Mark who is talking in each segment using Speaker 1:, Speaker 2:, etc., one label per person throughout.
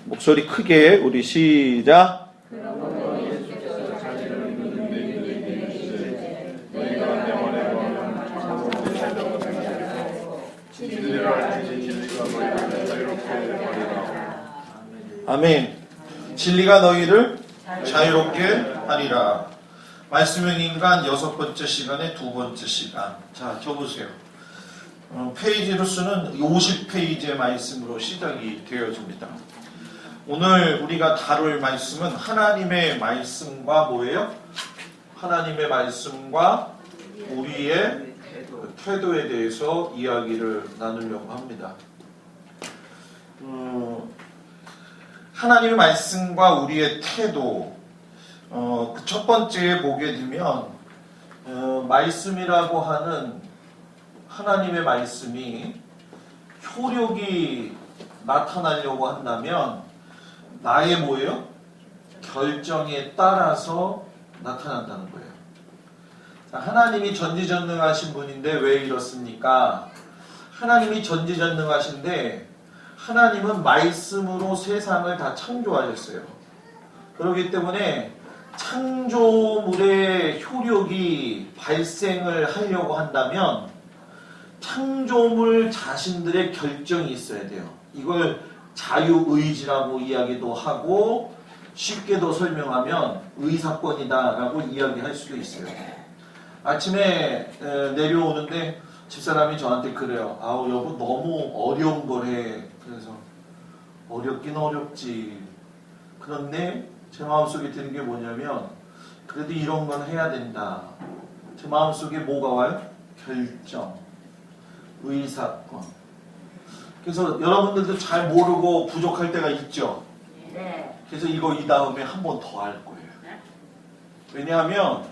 Speaker 1: 목소리 크게 우리 시작. 아멘. 진리가 너희를 자유롭게 하리라. 말씀은 인간 6번째 시간의 2번째 시간. 자, 적으세요. 페이지로 쓰는 50페이지의 말씀으로 시작이 되어집니다. 오늘 우리가 다룰 말씀은 하나님의 말씀과 뭐예요? 하나님의 말씀과 우리의 태도에 대해서 이야기를 나누려고 합니다. 하나님의 말씀과 우리의 태도, 첫 번째에 보게 되면 말씀이라고 하는 하나님의 말씀이 효력이 나타나려고 한다면 나의 뭐예요? 결정에 따라서 나타난다는 거예요. 자, 하나님이 전지전능하신 분인데 왜 이렇습니까? 하나님이 전지전능하신데 하나님은 말씀으로 세상을 다 창조하셨어요. 그렇기 때문에 창조물의 효력이 발생을 하려고 한다면 창조물 자신들의 결정이 있어야 돼요. 이걸 자유의지라고 이야기도 하고 쉽게도 설명하면 의사권이다라고 이야기할 수도 있어요. 아침에 내려오는데 집사람이 저한테 그래요. 아우 여보 너무 어려운 걸 해. 그래서 어렵긴 어렵지. 그런데 제 마음속에 드는 게 뭐냐면 그래도 이런 건 해야 된다. 제 마음속에 뭐가 와요? 결정, 의사권. 그래서 여러분들도 잘 모르고 부족할 때가 있죠. 그래서 이거 이 다음에 한 번 더 할 거예요. 왜냐하면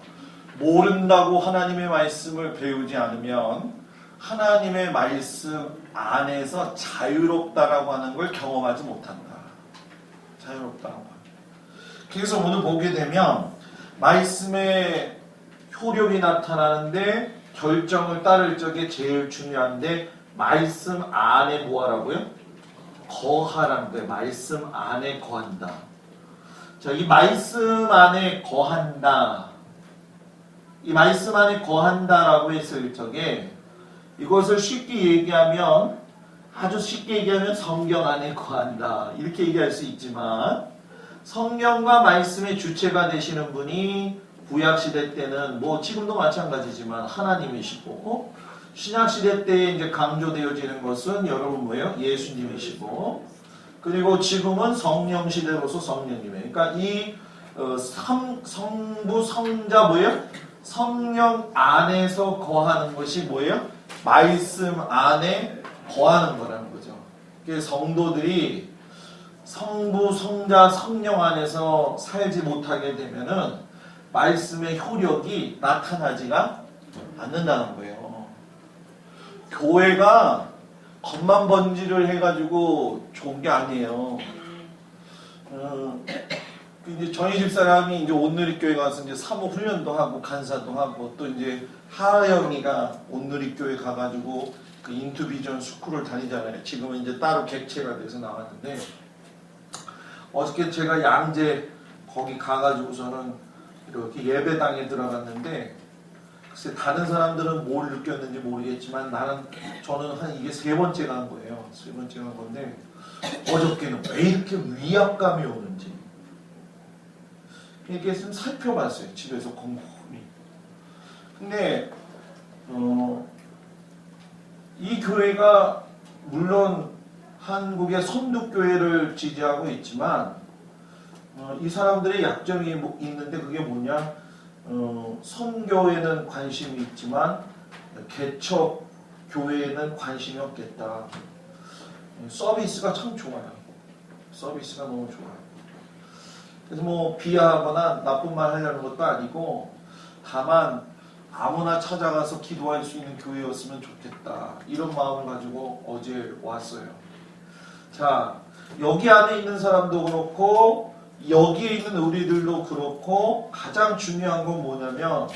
Speaker 1: 모른다고 하나님의 말씀을 배우지 않으면 하나님의 말씀 안에서 자유롭다라고 하는 걸 경험하지 못한다. 자유롭다라고 하는. 그래서 오늘 보게 되면 말씀의 효력이 나타나는데 결정을 따를 적에 제일 중요한데 말씀 안에 뭐하라고요? 거하라는 거예요. 말씀 안에 거한다. 자, 이 말씀 안에 거한다. 이 말씀 안에 거한다라고 했을 적에 이것을 쉽게 얘기하면 아주 쉽게 얘기하면 성경 안에 거한다. 이렇게 얘기할 수 있지만 성령과 말씀의 주체가 되시는 분이 구약시대 때는 뭐 지금도 마찬가지지만 하나님이시고 신약시대 때에 이제 강조되어지는 것은 여러분 뭐예요? 예수님이시고 그리고 지금은 성령시대로서 성령님이에요. 그러니까 이 성부 성자 뭐예요? 성령 안에서 거하는 것이 뭐예요? 말씀 안에 거하는 거라는 거죠. 그래서 성도들이 성부, 성자, 성령 안에서 살지 못하게 되면은 말씀의 효력이 나타나지가 않는다는 거예요. 교회가 겉만 번지를 해가지고 좋은 게 아니에요. 이제 저희 집사람이 이제 온누리교회 가서 이제 사모 훈련도 하고 간사도 하고 또 이제 하영이가 온누리교회 가가지고 그 인투비전 스쿨을 다니잖아요. 지금은 이제 따로 객체가 돼서 나왔는데 어저께 제가 양재 거기 가가지고서는 이렇게 예배당에 들어갔는데 글쎄 다른 사람들은 뭘 느꼈는지 모르겠지만 저는 한 이게 3번째 간 거예요. 3번째 간 건데 어저께는 왜 이렇게 위압감이 오는지 이렇게 좀 살펴봤어요. 집에서 곰곰이. 근데 이 교회가 물론 한국의 선두교회를 지지하고 있지만 이 사람들의 약점이 있는데 그게 뭐냐? 선교에는 관심이 있지만 개척 교회에는 관심이 없겠다. 서비스가 참 좋아요. 서비스가 너무 좋아요. 그래서 뭐 비하하거나 나쁜 말 하려는 것도 아니고 다만 아무나 찾아가서 기도할 수 있는 교회였으면 좋겠다. 이런 마음을 가지고 어제 왔어요. 자, 여기 안에 있는 사람도 그렇고 여기에 있는 우리들도 그렇고 가장 중요한 건 뭐냐면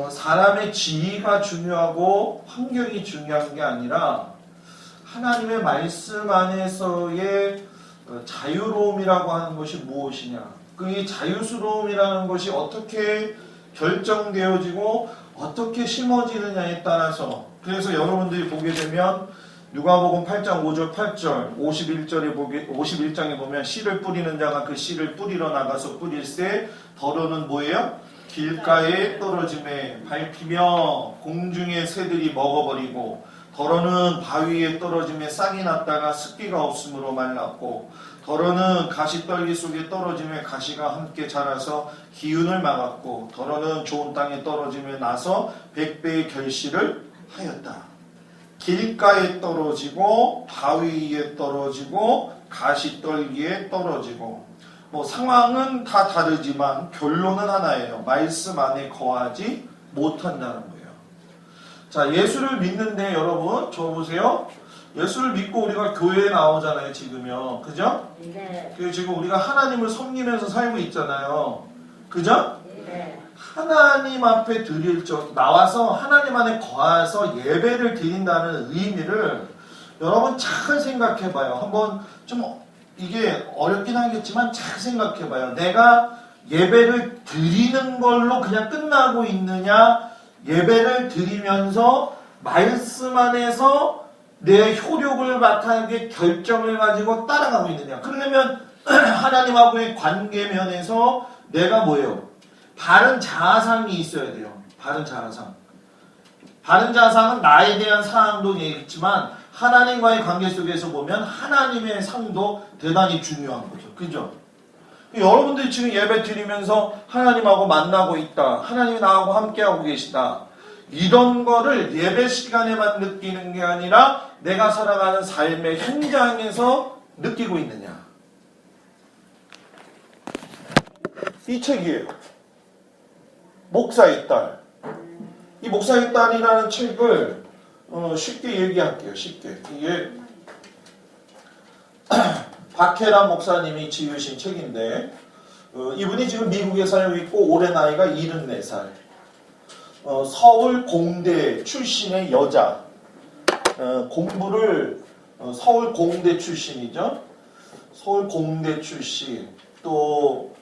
Speaker 1: 사람의 지위가 중요하고 환경이 중요한 게 아니라 하나님의 말씀 안에서의 자유로움이라고 하는 것이 무엇이냐? 그 자유스러움이라는 것이 어떻게 결정되어지고 어떻게 심어지느냐에 따라서 그래서 여러분들이 보게 되면 누가복음 8장 5절 8절 51장에 보면 씨를 뿌리는 자가 그 씨를 뿌리러 나가서 뿌릴새 더러는 뭐예요? 길가에 떨어짐에 밟히며 공중의 새들이 먹어버리고 더러는 바위에 떨어짐에 싹이 났다가 습기가 없으므로 말랐고 더러는 가시떨기 속에 떨어짐에 가시가 함께 자라서 기운을 막았고 더러는 좋은 땅에 떨어짐에 나서 100배의 결실을 하였다. 길가에 떨어지고 바위에 떨어지고 가시떨기에 떨어지고 뭐 상황은 다 다르지만 결론은 하나예요. 말씀 안에 거하지 못한다는 거예요. 자, 예수를 믿는데 여러분 저 보세요. 예수를 믿고 우리가 교회에 나오잖아요. 지금요. 그죠?
Speaker 2: 네.
Speaker 1: 그리고 지금 우리가 하나님을 섬기면서 살고 있잖아요. 그죠?
Speaker 2: 네.
Speaker 1: 하나님 앞에 나와서 하나님 안에 거해서 예배를 드린다는 의미를 여러분 잘 생각해봐요. 한번 좀 이게 어렵긴 하겠지만 잘 생각해봐요. 내가 예배를 드리는 걸로 그냥 끝나고 있느냐, 예배를 드리면서 말씀 안에서 내 효력을 바탕하게 결정을 가지고 따라가고 있느냐. 그러려면 하나님하고의 관계 면에서 내가 뭐예요? 바른 자아상이 있어야 돼요. 바른 자아상. 바른 자아상은 나에 대한 사항도 있지만 하나님과의 관계 속에서 보면 하나님의 상도 대단히 중요한 거죠. 그죠? 여러분들이 지금 예배 드리면서 하나님하고 만나고 있다. 하나님이 나하고 함께하고 계시다. 이런 거를 예배 시간에만 느끼는 게 아니라 내가 살아가는 삶의 현장에서 느끼고 있느냐. 이 책이에요. 목사의 딸. 이 목사의 딸이라는 책을 쉽게 얘기할게요. 쉽게. 이게 박혜란 목사님이 지으신 책인데 이분이 지금 미국에 살고 있고 올해 나이가 74살. 서울 공대 출신의 여자. 공부를 서울 공대 출신이죠. 서울 공대 출신. 또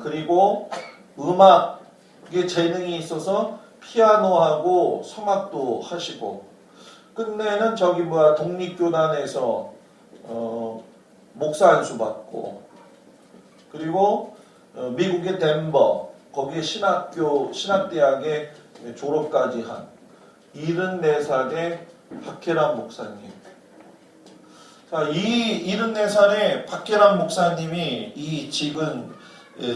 Speaker 1: 그리고 음악에 재능이 있어서 피아노하고 성악도 하시고 끝내는 독립교단에서 목사 안수 받고 그리고 미국의 덴버 거기에 신학대학에 졸업까지 한 74살의 박혜란 목사님. 자, 이 74살의 박혜란 목사님이 이 지금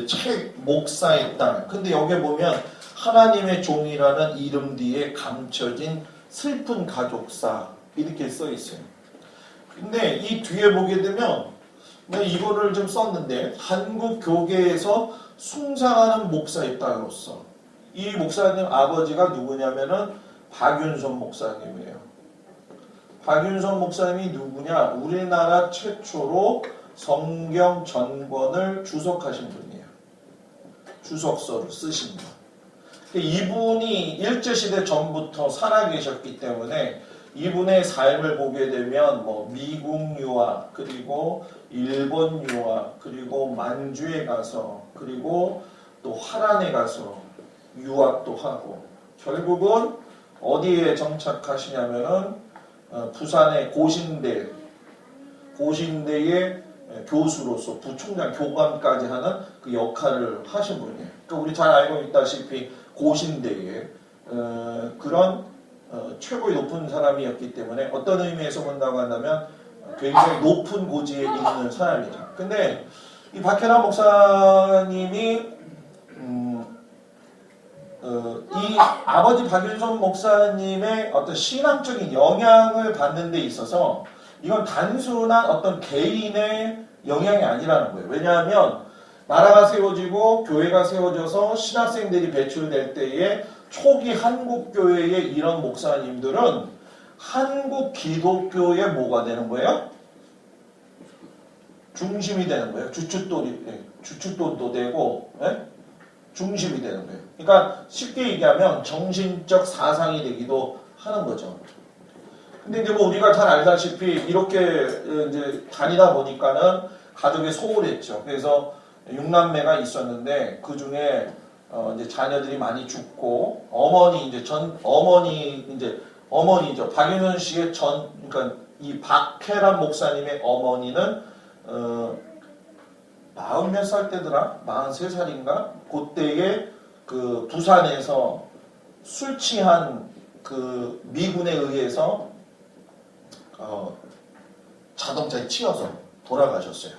Speaker 1: 책 목사의 딸. 근데 여기 보면 하나님의 종이라는 이름 뒤에 감춰진 슬픈 가족사 이렇게 써 있어요. 근데 이 뒤에 보게 되면 내가 이거를 좀 썼는데 한국 교계에서 숭상하는 목사의 딸로서 이 목사님 아버지가 누구냐면은 박윤선 목사님이에요. 박윤선 목사님이 누구냐? 우리나라 최초로 성경 전권을 주석하신 분이에요. 주석서를 쓰신 분. 이분이 일제시대 전부터 살아계셨기 때문에 이분의 삶을 보게 되면 미국 유학, 그리고 일본 유학, 그리고 만주에 가서, 그리고 또 화란에 가서 유학도 하고, 결국은 어디에 정착하시냐면은 부산의 고신대의 교수로서 부총장 교감까지 하는 그 역할을 하신 분이에요. 그러니까 우리 잘 알고 있다시피 고신대의 그런 최고의 높은 사람이었기 때문에 어떤 의미에서 본다고 한다면 굉장히 높은 고지에 있는 사람이죠. 근데 이 박혜란 목사님이 이 아버지 박윤선 목사님의 어떤 신앙적인 영향을 받는 데 있어서 이건 단순한 어떤 개인의 영향이 아니라는 거예요. 왜냐하면 나라가 세워지고 교회가 세워져서 신학생들이 배출될 때에 초기 한국교회의 이런 목사님들은 한국 기독교의 뭐가 되는 거예요? 중심이 되는 거예요. 주춧돌도 되고 중심이 되는 거예요. 그러니까 쉽게 얘기하면 정신적 사상이 되기도 하는 거죠. 근데 이제 우리가 잘 알다시피 이렇게 이제 다니다 보니까는 가족에 소홀했죠. 그래서 6남매가 있었는데 그 중에 이제 자녀들이 많이 죽고 어머니죠. 박윤선 씨의 그러니까 이 박혜란 목사님의 어머니는 40몇 살 때더라? 43살인가? 그때에 그 부산에서 술 취한 그 미군에 의해서 자동차에 치여서 돌아가셨어요.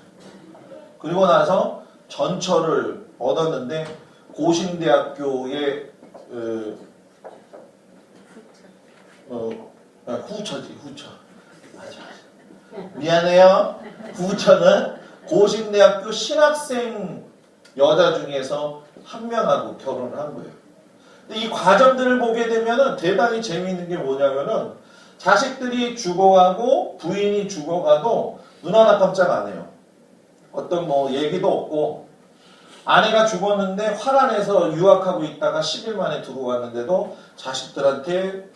Speaker 1: 그리고 나서 전처를 얻었는데 고신대학교의 후처. 맞아. 미안해요. 후처는 고신대학교 신학생 여자 중에서 한 명하고 결혼을 한 거예요. 근데 이 과정들을 보게 되면은 대단히 재미있는 게 뭐냐면은 자식들이 죽어가고 부인이 죽어가도 눈 하나 깜짝 안 해요. 어떤 뭐 얘기도 없고 아내가 죽었는데 화란에서 유학하고 있다가 10일 만에 들어왔는데도 자식들한테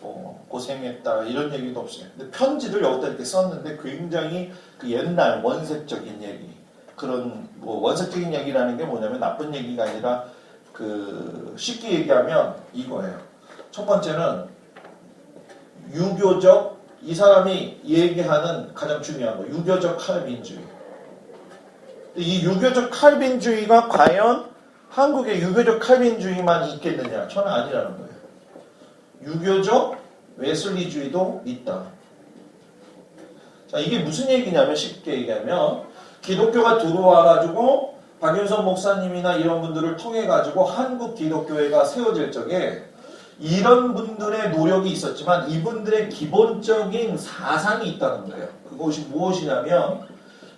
Speaker 1: 고생했다 이런 얘기도 없어요. 근데 편지를 여기다 이렇게 썼는데 굉장히 그 옛날 원색적인 얘기 그런 뭐 원색적인 얘기라는 게 뭐냐면 나쁜 얘기가 아니라 그 쉽게 얘기하면 이거예요. 첫 번째는 유교적 이 사람이 얘기하는 가장 중요한 거 유교적 칼빈주의. 이 유교적 칼빈주의가 과연 한국의 유교적 칼빈주의만 있겠느냐? 저는 아니라는 거예요. 유교적 웨슬리주의도 있다. 자, 이게 무슨 얘기냐면 쉽게 얘기하면 기독교가 들어와가지고 박윤선 목사님이나 이런 분들을 통해가지고 한국 기독교회가 세워질 적에 이런 분들의 노력이 있었지만 이분들의 기본적인 사상이 있다는 거예요. 그것이 무엇이냐면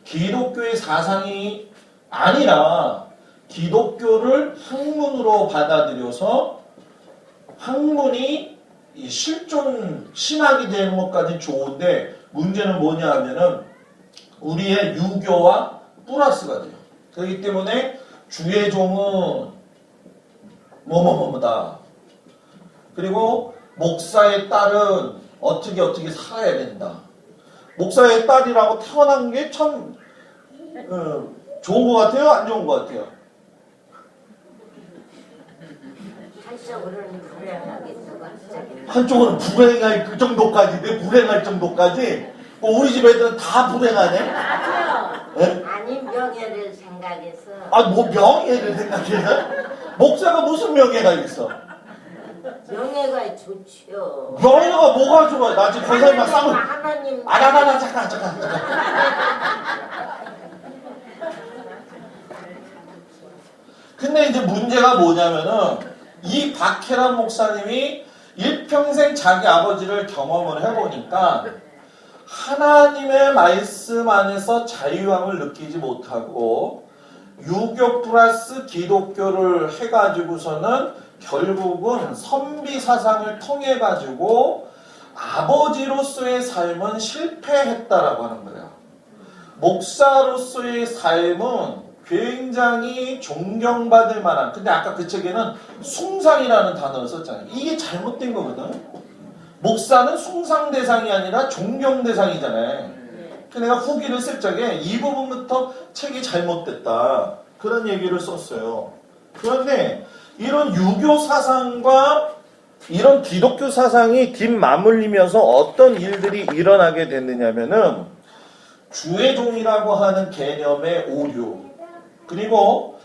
Speaker 1: 기독교의 사상이 아니라 기독교를 학문으로 받아들여서 학문이 이 실존 신학이 되는 것까지 좋은데 문제는 뭐냐 하면은 우리의 유교와 플러스가 돼요. 그렇기 때문에 주의 종은 뭐뭐뭐다. 그리고 목사의 딸은 어떻게 살아야 된다. 목사의 딸이라고 태어난 게 참 좋은 것 같아요? 안 좋은 것 같아요?
Speaker 2: 한쪽으로는 불행하겠어 갑자기.
Speaker 1: 한쪽은 불행할 그 정도까지, 불행할 정도까지. 우리 집 애들은 다 불행하네?
Speaker 2: 아니요.
Speaker 1: 네?
Speaker 2: 아니 명예를 생각해서.
Speaker 1: 뭐 명예를 생각해서? 목사가 무슨 명예가 있어?
Speaker 2: 명예가 좋죠.
Speaker 1: 명예가 뭐가 좋아? 나 지금 권사님랑 싸움.
Speaker 2: 하나님.
Speaker 1: 잠깐. 근데 이제 문제가 뭐냐면은 이 박혜란 목사님이 일평생 자기 아버지를 경험을 해보니까 하나님의 말씀 안에서 자유함을 느끼지 못하고 유교 플러스 기독교를 해가지고서는 결국은 선비 사상을 통해 가지고 아버지로서의 삶은 실패했다라고 하는 거예요. 목사로서의 삶은 굉장히 존경받을 만한, 근데 아까 그 책에는 숭상이라는 단어를 썼잖아요. 이게 잘못된 거거든. 목사는 숭상 대상이 아니라 존경 대상이잖아요. 그래서 내가 후기를 쓸 적에 이 부분부터 책이 잘못됐다 그런 얘기를 썼어요. 그런데 이런 유교 사상과 이런 기독교 사상이 뒷맞물리면서 어떤 일들이 일어나게 됐느냐면은 주의 종이라고 하는 개념의 오류, 그리고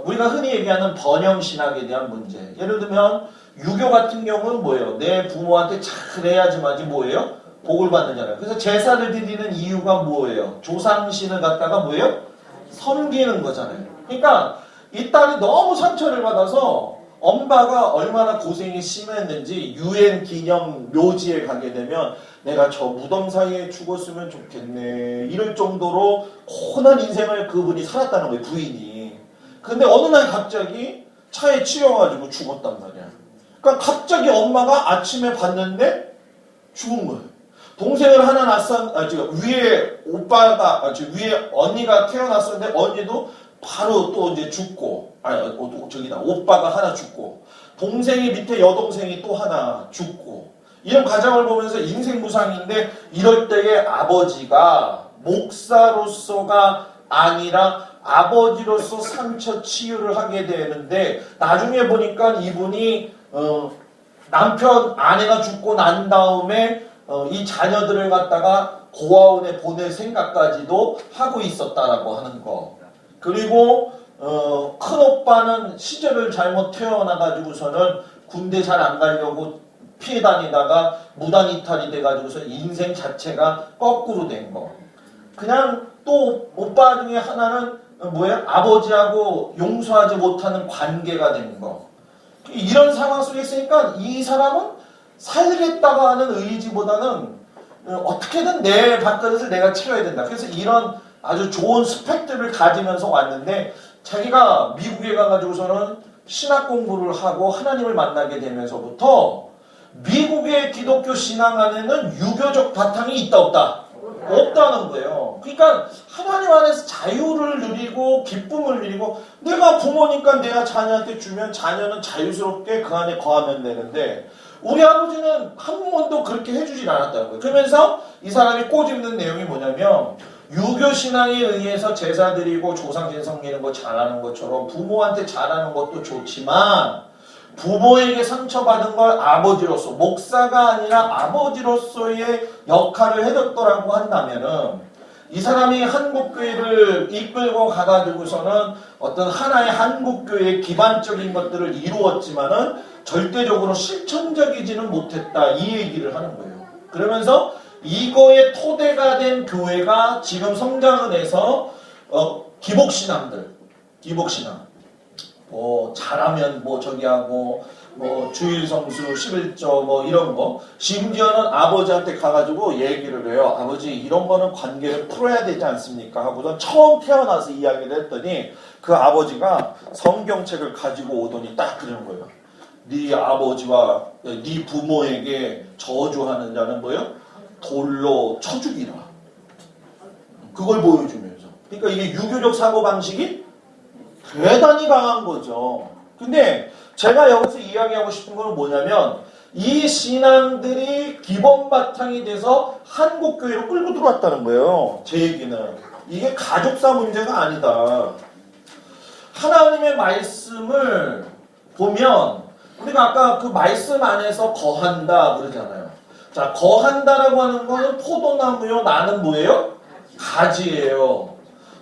Speaker 1: 우리가 흔히 얘기하는 번영신학에 대한 문제. 예를 들면 유교 같은 경우는 뭐예요? 내 부모한테 잘해야지만이 뭐예요? 복을 받느냐고요. 그래서 제사를 드리는 이유가 뭐예요? 조상신을 갖다가 뭐예요? 섬기는 거잖아요. 그러니까 이 딸이 너무 상처를 받아서 엄마가 얼마나 고생이 심했는지 유엔 기념 묘지에 가게 되면 내가 저 무덤 사이에 죽었으면 좋겠네 이럴 정도로 고난 인생을 그분이 살았다는 거예요, 부인이. 근데 어느 날 갑자기 차에 치여가지고 죽었단 말이야. 그러니까 갑자기 엄마가 아침에 봤는데 죽은 거예요. 동생을 하나 위에 오빠가 위에 언니가 태어났었는데 언니도 바로 또 이제 죽고, 오빠가 하나 죽고, 동생이 밑에 여동생이 또 하나 죽고, 이런 과정을 보면서 인생 무상인데, 이럴 때에 아버지가 목사로서가 아니라 아버지로서 상처 치유를 하게 되는데 나중에 보니까 이분이 남편 아내가 죽고 난 다음에 이 자녀들을 갖다가 고아원에 보낼 생각까지도 하고 있었다라고 하는 거. 그리고 큰 오빠는 시절을 잘못 태어나가지고서는 군대 잘 안 가려고 피해 다니다가 무단 이탈이 돼가지고서 인생 자체가 거꾸로 된 거. 그냥 또 오빠 중에 하나는 뭐예요? 아버지하고 용서하지 못하는 관계가 된 거. 이런 상황 속에 있으니까 이 사람은 살겠다고 하는 의지보다는 어떻게든 내 밥그릇을 내가 채워야 된다. 그래서 이런 아주 좋은 스펙들을 가지면서 왔는데 자기가 미국에 가가지고서는 신학 공부를 하고 하나님을 만나게 되면서부터 미국의 기독교 신앙 안에는 유교적 바탕이 있다 없다? 없다는 거예요. 그러니까 하나님 안에서 자유를 누리고 기쁨을 누리고 내가 부모니까 내가 자녀한테 주면 자녀는 자유스럽게 그 안에 거하면 되는데 우리 아버지는 한 번도 그렇게 해주진 않았다는 거예요. 그러면서 이 사람이 꼬집는 내용이 뭐냐면 유교 신앙에 의해서 제사 드리고 조상신 섬기는 거 잘하는 것처럼 부모한테 잘하는 것도 좋지만 부모에게 상처받은 걸 아버지로서 목사가 아니라 아버지로서의 역할을 해줬더라고 한다면은 이 사람이 한국교회를 이끌고 가가지고서는 어떤 하나의 한국교회의 기반적인 것들을 이루었지만은 절대적으로 실천적이지는 못했다 이 얘기를 하는 거예요. 그러면서 이거의 토대가 된 교회가 지금 성장을 해서 기복신앙들 기복신앙 잘하면 뭐 저기 하고 뭐 주일성수 11조 뭐 이런 거 심지어는 아버지한테 가가지고 얘기를 해요. 아버지 이런 거는 관계를 풀어야 되지 않습니까? 하고서 처음 태어나서 이야기를 했더니 그 아버지가 성경책을 가지고 오더니 딱 그러는 거예요. 네 아버지와 네 부모에게 저주하는 자는 뭐예요? 돌로 쳐 죽이라. 그걸 보여주면서 그러니까 이게 유교적 사고방식이 대단히 강한 거죠. 근데 제가 여기서 이야기하고 싶은 건 뭐냐면 이 신앙들이 기본 바탕이 돼서 한국교회로 끌고 들어왔다는 거예요. 제 얘기는. 이게 가족사 문제가 아니다. 하나님의 말씀을 보면 우리가 아까 그 말씀 안에서 거한다 그러잖아요. 자, 거한다라고 하는 거는 포도나무요. 나는 뭐예요? 가지예요.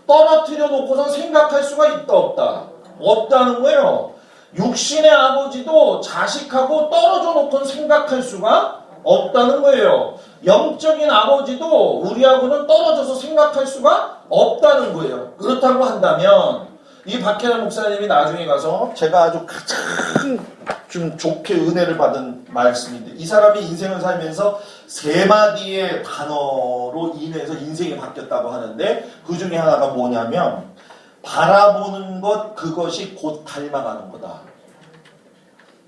Speaker 1: 떨어뜨려 놓고서 생각할 수가 있다 없다? 없다는 거예요. 육신의 아버지도 자식하고 떨어져 놓고는 생각할 수가 없다는 거예요. 영적인 아버지도 우리하고는 떨어져서 생각할 수가 없다는 거예요. 그렇다고 한다면 이 박혜란 목사님이 나중에 가서 제가 아주 가장 좀 좋게 은혜를 받은 말씀인데 이 사람이 인생을 살면서 3마디의 단어로 인해서 인생이 바뀌었다고 하는데 그 중에 하나가 뭐냐면 바라보는 것 그것이 곧 닮아가는 거다.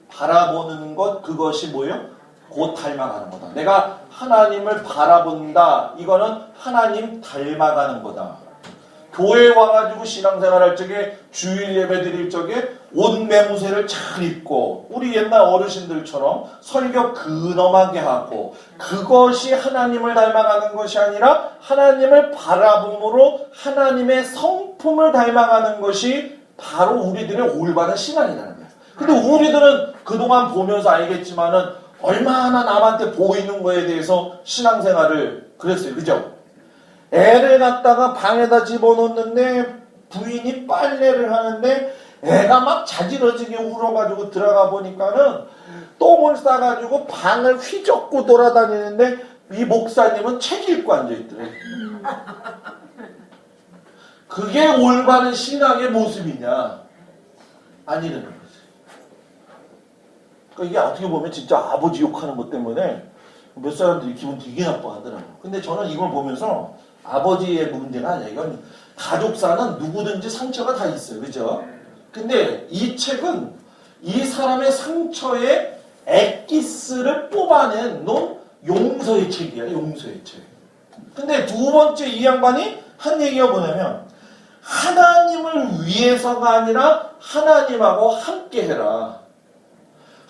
Speaker 1: 바라보는 것 그것이 뭐예요? 곧 닮아가는 거다. 내가 하나님을 바라본다. 이거는 하나님 닮아가는 거다. 교회에 와가지고 신앙생활 할 적에 주일 예배 드릴 적에 옷 매무새를 잘 입고 우리 옛날 어르신들처럼 설교 근엄하게 하고 그것이 하나님을 닮아가는 것이 아니라 하나님을 바라봄으로 하나님의 성품을 닮아가는 것이 바로 우리들의 올바른 신앙이라는 거예요. 근데 우리들은 그동안 보면서 알겠지만은 얼마나 남한테 보이는 거에 대해서 신앙생활을 그랬어요. 그죠? 애를 갖다가 방에다 집어넣는데 부인이 빨래를 하는데 애가 막 자지러지게 울어가지고 들어가 보니까는 똥을 싸가지고 방을 휘젓고 돌아다니는데 이 목사님은 책 읽고 앉아있더래. 그게 올바른 신앙의 모습이냐? 아니라는 거지. 그러니까 이게 어떻게 보면 진짜 아버지 욕하는 것 때문에 몇 사람들이 기분 되게 나빠하더라고요. 근데 저는 이걸 보면서 아버지의 문제가 아니라 이건 가족사는 누구든지 상처가 다 있어요. 그죠? 근데 이 책은 이 사람의 상처의 엑기스를 뽑아낸 용서의 책이야. 용서의 책. 근데 두 번째 이 양반이 한 얘기가 뭐냐면 하나님을 위해서가 아니라 하나님하고 함께 해라.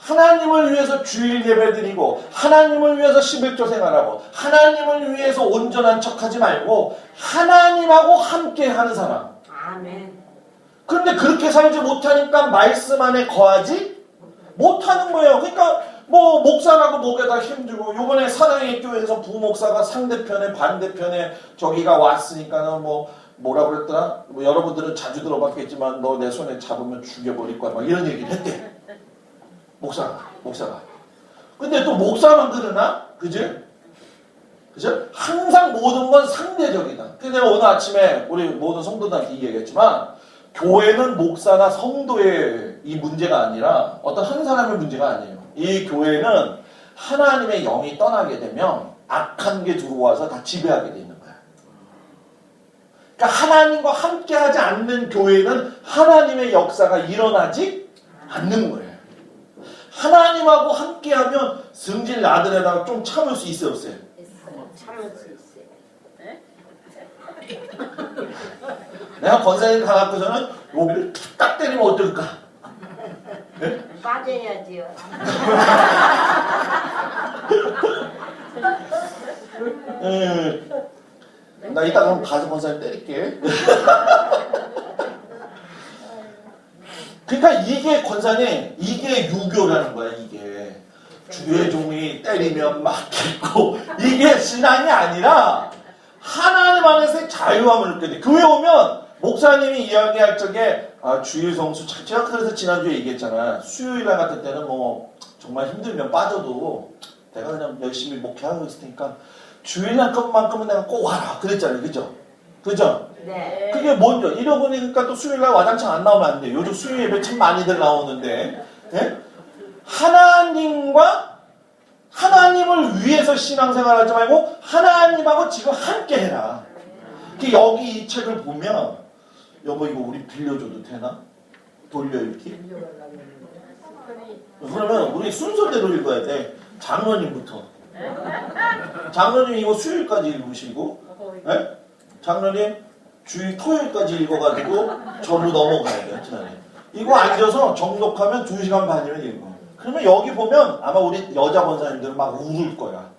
Speaker 1: 하나님을 위해서 주일 예배 드리고 하나님을 위해서 11조 생활하고 하나님을 위해서 온전한 척하지 말고 하나님하고 함께 하는 사람.
Speaker 2: 아멘.
Speaker 1: 그런데 그렇게 살지 못하니까 말씀 안에 거하지 못하는 거예요. 그러니까 뭐 목사라고 목에다 힘주고 요번에 사랑의 교회에서 부목사가 상대편에 반대편에 저기가 왔으니까는 뭐라 그랬더라? 뭐 여러분들은 자주 들어봤겠지만 너 내 손에 잡으면 죽여버릴 거야 막 이런 얘기를 했대. 목사가. 근데 또 목사만 그러나? 그죠? 항상 모든 건 상대적이다. 근데 내가 오늘 아침에 우리 모든 성도들한테 이 얘기했지만 교회는 목사나 성도의 이 문제가 아니라 어떤 한 사람의 문제가 아니에요. 이 교회는 하나님의 영이 떠나게 되면 악한 게 들어와서 다 지배하게 돼 있는 거야. 그러니까 하나님과 함께하지 않는 교회는 하나님의 역사가 일어나지 않는 거예요. 하나님하고 함께하면 승질 나더라도 좀 참을 수 있어요, 없어요?
Speaker 2: 있어요. 참을 수 있어요.
Speaker 1: 내가 권사님 가갖고서는 여기를 딱 때리면 어떨까? 네?
Speaker 2: 빠져야지요.
Speaker 1: 나 이따 그럼 가서 권사님 때릴게. 그러니까 이게 권사님, 이게 유교라는 거야. 이게 주의 종이 때리면 맞겠고 이게 신앙이 아니라 하나님 안에서의 자유함을 느껴야 돼. 교회 오면 목사님이 이야기할 적에 주일 성수 제가 그래서 지난주에 얘기했잖아. 수요일날 같은 때는 뭐 정말 힘들면 빠져도 내가 그냥 열심히 목회하고 있을 테니까 주일날 것만큼은 내가 꼭 와라 그랬잖아요. 그죠?
Speaker 2: 네.
Speaker 1: 그게 뭔죠? 잃어버리니까 또 수요일날 와장창 안 나오면 안 돼. 요즘 수요일 예배 참 많이들 나오는데 하나님을 위해서 신앙생활하지 말고 하나님하고 지금 함께 해라. 여기 이 책을 보면 여보 이거 우리 빌려줘도 되나? 돌려읽기? 그러면 우리 순서대로 읽어야 돼. 장로님부터. 장로님 이거 수요일까지 읽으시고 장로님 주일 토요일까지 읽어가지고 저로 넘어가야 돼. 이거 앉아서 정독하면 2시간 반이면 읽어. 그러면 여기 보면 아마 우리 여자 권사님들은 막 울을 거야.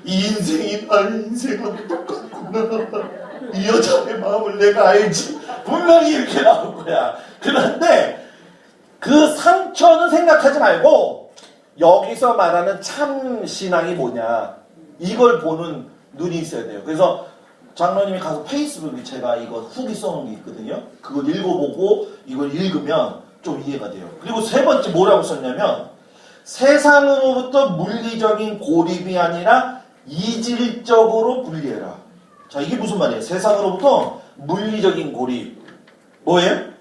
Speaker 1: 이 인생이 나의 인생하고 똑같구나. 이 여자의 마음을 내가 알지. 분명히 이렇게 나올 거야. 그런데 그 상처는 생각하지 말고 여기서 말하는 참 신앙이 뭐냐. 이걸 보는 눈이 있어야 돼요. 그래서 장로님이 가서 페이스북에 제가 이거 후기 써놓은 게 있거든요. 그걸 읽어보고 이걸 읽으면 좀 이해가 돼요. 그리고 세 번째 뭐라고 썼냐면 세상으로부터 물리적인 고립이 아니라 이질적으로 분리해라. 자, 이게 무슨 말이에요? 세상으로부터 물리적인 고립. 뭐예요?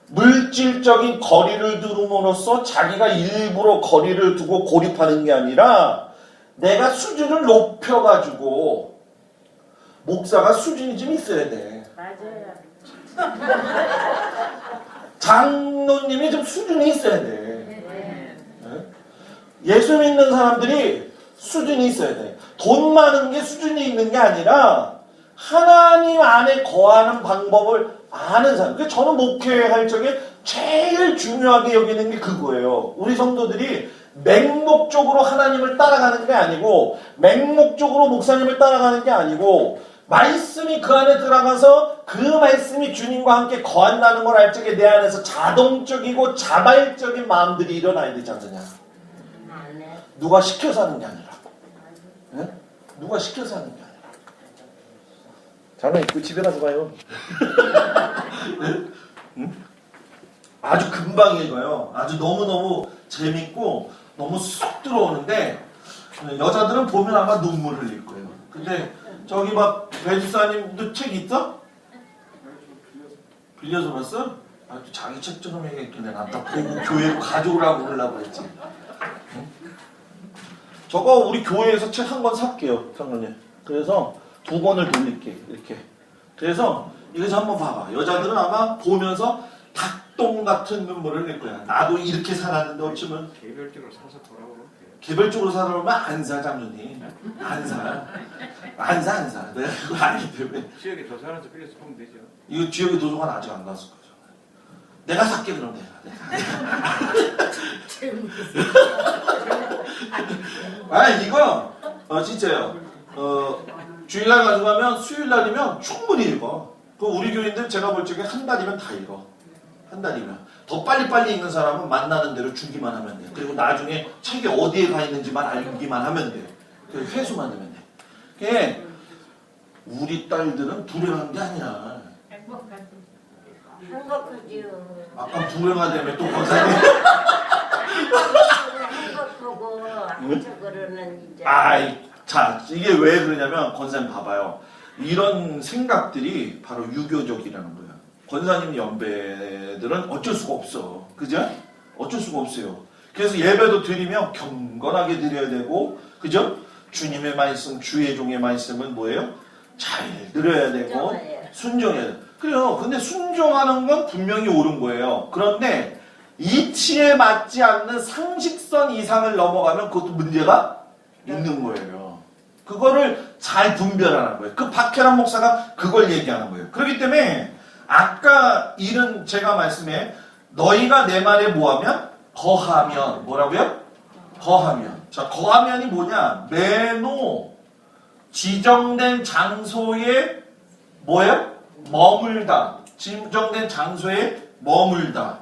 Speaker 1: 물질적인 거리를 두름으로써 자기가 일부러 거리를 두고 고립하는 게 아니라 내가 수준을 높여가지고 목사가 수준이 좀 있어야 돼.
Speaker 2: 맞아요.
Speaker 1: 장로님이 좀 수준이 있어야 돼. 예수 믿는 사람들이 수준이 있어야 돼. 돈 많은 게 수준이 있는 게 아니라 하나님 안에 거하는 방법을 아는 사람. 그래서 저는 목회할 적에 제일 중요하게 여기는 게 그거예요. 우리 성도들이 맹목적으로 하나님을 따라가는 게 아니고 맹목적으로 목사님을 따라가는 게 아니고 말씀이 그 안에 들어가서 그 말씀이 주님과 함께 거한다는 걸 알 적에 내 안에서 자동적이고 자발적인 마음들이 일어나야 되지 않느냐. 누가 시켜서 하는 게 아니라. 네? 누가 시켜서 하는 게 아니라. 장로님 그 집에 가서 봐요. 응? 아주 금방 읽어요. 아주 너무너무 재밌고 너무 쏙 들어오는데 여자들은 보면 아마 눈물 흘릴 거예요. 근데 저기 막 배주사님도 책 있어? 빌려서 봤어? 아, 또 자기 책처럼 얘기했길래 난 딱 보고 교회 가져오라고 그러려고 했지. 응? 저거 우리 교회에서 책 한 권 살게요, 장로님. 그래서 2권을 돌릴게, 이렇게. 그래서 이것을 한번 봐봐. 여자들은 아마 보면서 닭똥 같은 눈물을 낼 거야. 나도 이렇게 살았는데 어쩌면
Speaker 3: 개별적으로 사서 돌아오면
Speaker 1: 개별적으로 살아오면 안 사, 장로님. 안 사. 안 사. 내가 그거 아니기 때문에.
Speaker 3: 지역에 더 사는지 빌려서 보면 되죠.
Speaker 1: 이거 지역의 도서관 아직 안 나왔을 거죠. 내가 살게 그럼 내가. 아 이거 진짜요. 주일날 가져가면 수요일날이면 충분히 읽어. 그 우리 교인들 제가 볼 적에 한 달이면 다 읽어. 한 달이면. 더 빨리빨리 읽는 사람은 만나는 대로 주기만 하면 돼. 그리고 나중에 책이 어디에 가 있는지만 알기만 하면 돼. 그 회수만 하면 돼. 그게 우리 딸들은 불행한 게 아니야.
Speaker 2: 행복하지요.
Speaker 1: 아까 불행하다며 또 권사님.
Speaker 2: 행복하고 한쪽으로는 이제
Speaker 1: 자 이게 왜 그러냐면 권사님 봐봐요. 이런 생각들이 바로 유교적이라는 거야. 권사님 연배들은 어쩔 수가 없어. 그죠? 어쩔 수가 없어요. 그래서 예배도 드리면 경건하게 드려야 되고, 그죠? 주님의 말씀, 주의 종의 말씀은 뭐예요? 잘 들어야 되고, 순종해야 돼. 그래요. 근데 순종하는 건 분명히 옳은 거예요. 그런데 이치에 맞지 않는 상식선 이상을 넘어가면 그것도 문제가 있는 거예요. 그거를 잘 분별하는 거예요. 그 박혜란 목사가 그걸 얘기하는 거예요. 그렇기 때문에 아까 이런 제가 말씀해 너희가 내 말에 뭐하면? 거하면. 뭐라고요? 거하면. 자, 거하면이 뭐냐? 매노 지정된 장소에 뭐예요? 머물다. 지정된 장소에 머물다.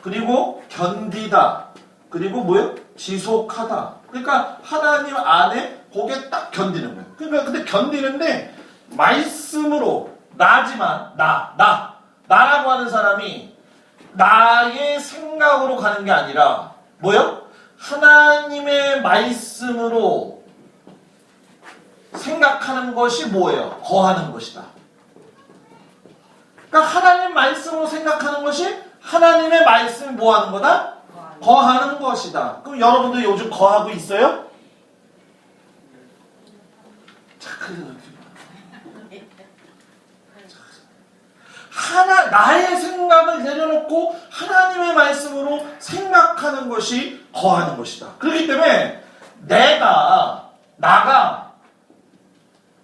Speaker 1: 그리고 견디다. 그리고 뭐예요? 지속하다. 그러니까 하나님 안에 거기에 딱 견디는 거예요. 그러니까 근데 견디는데 말씀으로 나지만 나라고 하는 사람이 나의 생각으로 가는 게 아니라 뭐요? 하나님의 말씀으로 생각하는 것이 뭐예요? 거하는 것이다. 그러니까 하나님 말씀으로 생각하는 것이 하나님의 말씀이 뭐 하는 거다? 거하는 것이다. 그럼 여러분들 요즘 거하고 있어요? 자, 나의 생각을 내려놓고 하나님의 말씀으로 생각하는 것이 거하는 것이다. 그렇기 때문에 나가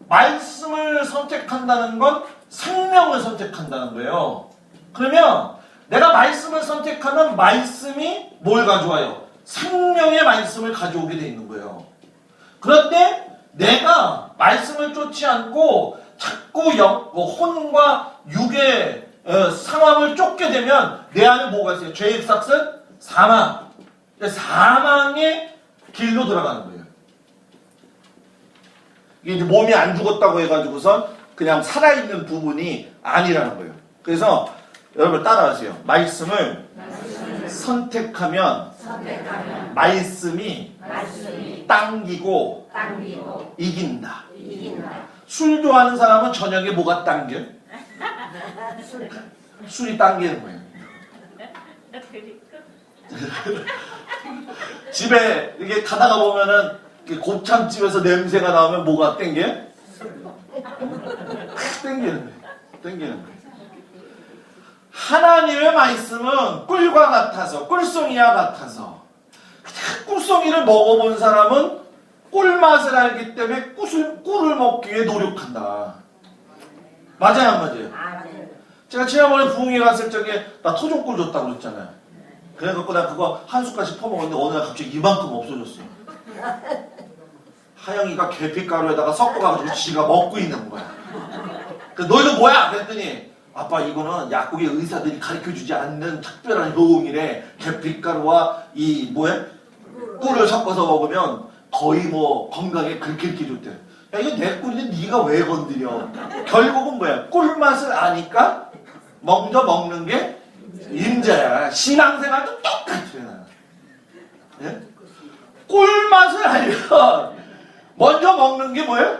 Speaker 1: 말씀을 선택한다는 건 생명을 선택한다는 거예요. 그러면 내가 말씀을 선택하면 말씀이 뭘 가져와요? 생명의 말씀을 가져오게 돼 있는 거예요. 그런데 내가 말씀을 쫓지 않고 자꾸 혼과 육의 상황을 쫓게 되면 내 안에 뭐가 있어요? 죄의 삭은 사망. 사망의 길로 들어가는 거예요. 이게 이제 몸이 안 죽었다고 해가지고선 그냥 살아있는 부분이 아니라는 거예요. 그래서 여러분 따라하세요. 말씀을 선택하면 말씀이 당기고 이긴다. 술 좋아하는 사람은 저녁에 뭐가 당겨? 술이 당기는 거예요. 집에 이게 가다가 보면은 곱창집에서 냄새가 나오면 뭐가 땡겨? 땡기는 거예요. 하나님의 말씀은 꿀과 같아서, 꿀송이와 같아서, 꿀송이를 먹어본 사람은 꿀맛을 알기 때문에 꿀을 먹기 위해 노력한다. 맞아요, 안 맞아요? 제가 지난번에 부흥회 갔을 적에 나 토종꿀 줬다고 그랬잖아요. 그래갖고 나 그거 한 숟갈씩 퍼먹었는데 어느 날 갑자기 이만큼 없어졌어. 하영이가 계피가루에다가 섞어가지고 지가 먹고 있는 거야. 너희도 뭐야? 그랬더니 아빠 이거는 약국의 의사들이 가르쳐주지 않는 특별한 효응이래. 계피가루와 이 꿀을 섞어서 먹으면 거의 뭐 건강에 그렇게 좋대. 야 이거 내 꿀인데 네가 왜 건드려? 결국은 뭐야? 꿀맛을 아니까 먼저 먹는 게 임자야. 신앙생활도 똑같아요. 예? 꿀맛을 알면 먼저 먹는 게 뭐예요?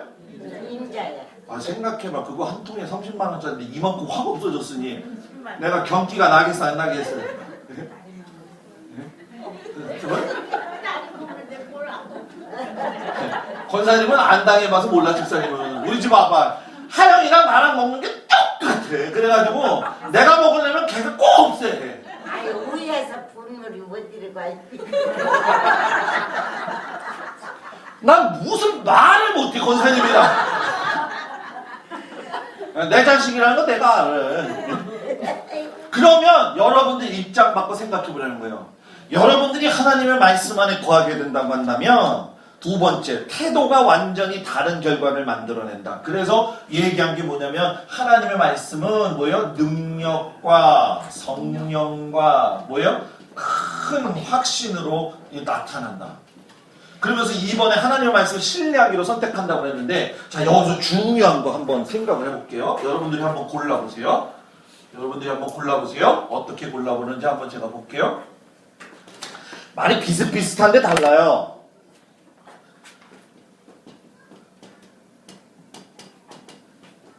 Speaker 2: 임자야.
Speaker 1: 생각해봐. 그거 한 통에 30만 원짜리인데 이만큼 확 없어졌으니 내가 경기가 나겠어 안 나겠어? 권사님은 안 당해봐서 몰라. 집사님은 우리 집 와봐. 하영이랑 나랑 먹는 게 똑같아. 그래가지고 내가 먹으려면 계속 꼭 없애.
Speaker 2: 위에서 분물이 어디를 가 있지?
Speaker 1: 난 무슨 말을 못해 권사님이랑. 내 자식이라는 거 내가 알아. 그러면 여러분들 입장 바꿔 생각해 보라는 거예요. 여러분들이 하나님의 말씀 안에 거하게 된다고 한다면 두 번째, 태도가 완전히 다른 결과를 만들어낸다. 그래서 얘기한 게 뭐냐면 하나님의 말씀은 뭐예요? 능력과 성령과 뭐예요? 큰 확신으로 나타난다. 그러면서 이번에 하나님의 말씀을 신뢰하기로 선택한다고 했는데, 자, 여기서 중요한 거 한번 생각을 해볼게요. 여러분들이 한번 골라보세요. 여러분들이 한번 골라보세요. 어떻게 골라보는지 한번 제가 볼게요. 말이 비슷비슷한데 달라요.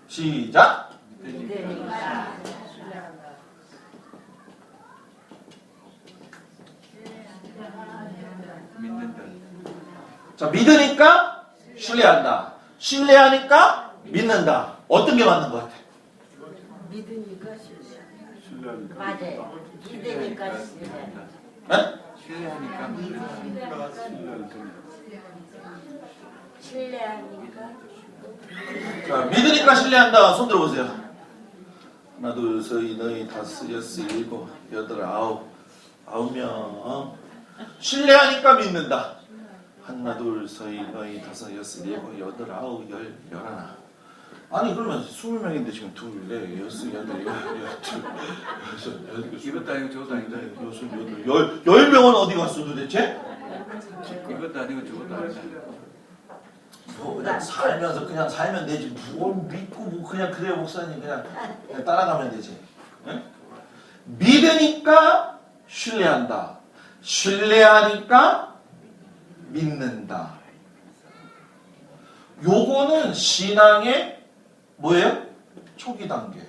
Speaker 1: 시작.
Speaker 2: 믿으니까
Speaker 3: 믿는다.
Speaker 1: 자, 믿으니까 신뢰한다. 신뢰하니까 믿는다. 어떤 게 맞는 것 같아?
Speaker 2: 믿으니까 신뢰.
Speaker 3: 신뢰하니까.
Speaker 2: 맞아요. 믿으니까 신뢰.
Speaker 1: 네?
Speaker 3: 신뢰하니까 믿는다.
Speaker 2: 신뢰하니까
Speaker 1: 자, 믿으니까 신뢰한다. 손 들어보세요. 하나, 둘, 셋, 너희 다섯, 여섯, 일곱, 여덟, 아홉 명. 신뢰하니까 믿는다. 하나, 둘, 셋, 너희 다섯, 여섯, 일곱, 여덟, 아홉, 열, 열하나. 아니 그러면 20명인데 지금 둘, 넷, 여섯, 여덟,
Speaker 3: 이것도 아니고 저것도 아닌데.
Speaker 1: 열 명은 어디 갔어 도대체?
Speaker 3: 이것도 아니고 저것도 아닌데.
Speaker 1: 뭐 그냥 살면서 그냥 살면 되지. 뭘 믿고 뭐 그냥 그래 목사님 그냥 따라가면 되지. 응? 믿으니까 신뢰한다. 신뢰하니까 믿는다. 요거는 신앙의 뭐예요? 초기 단계.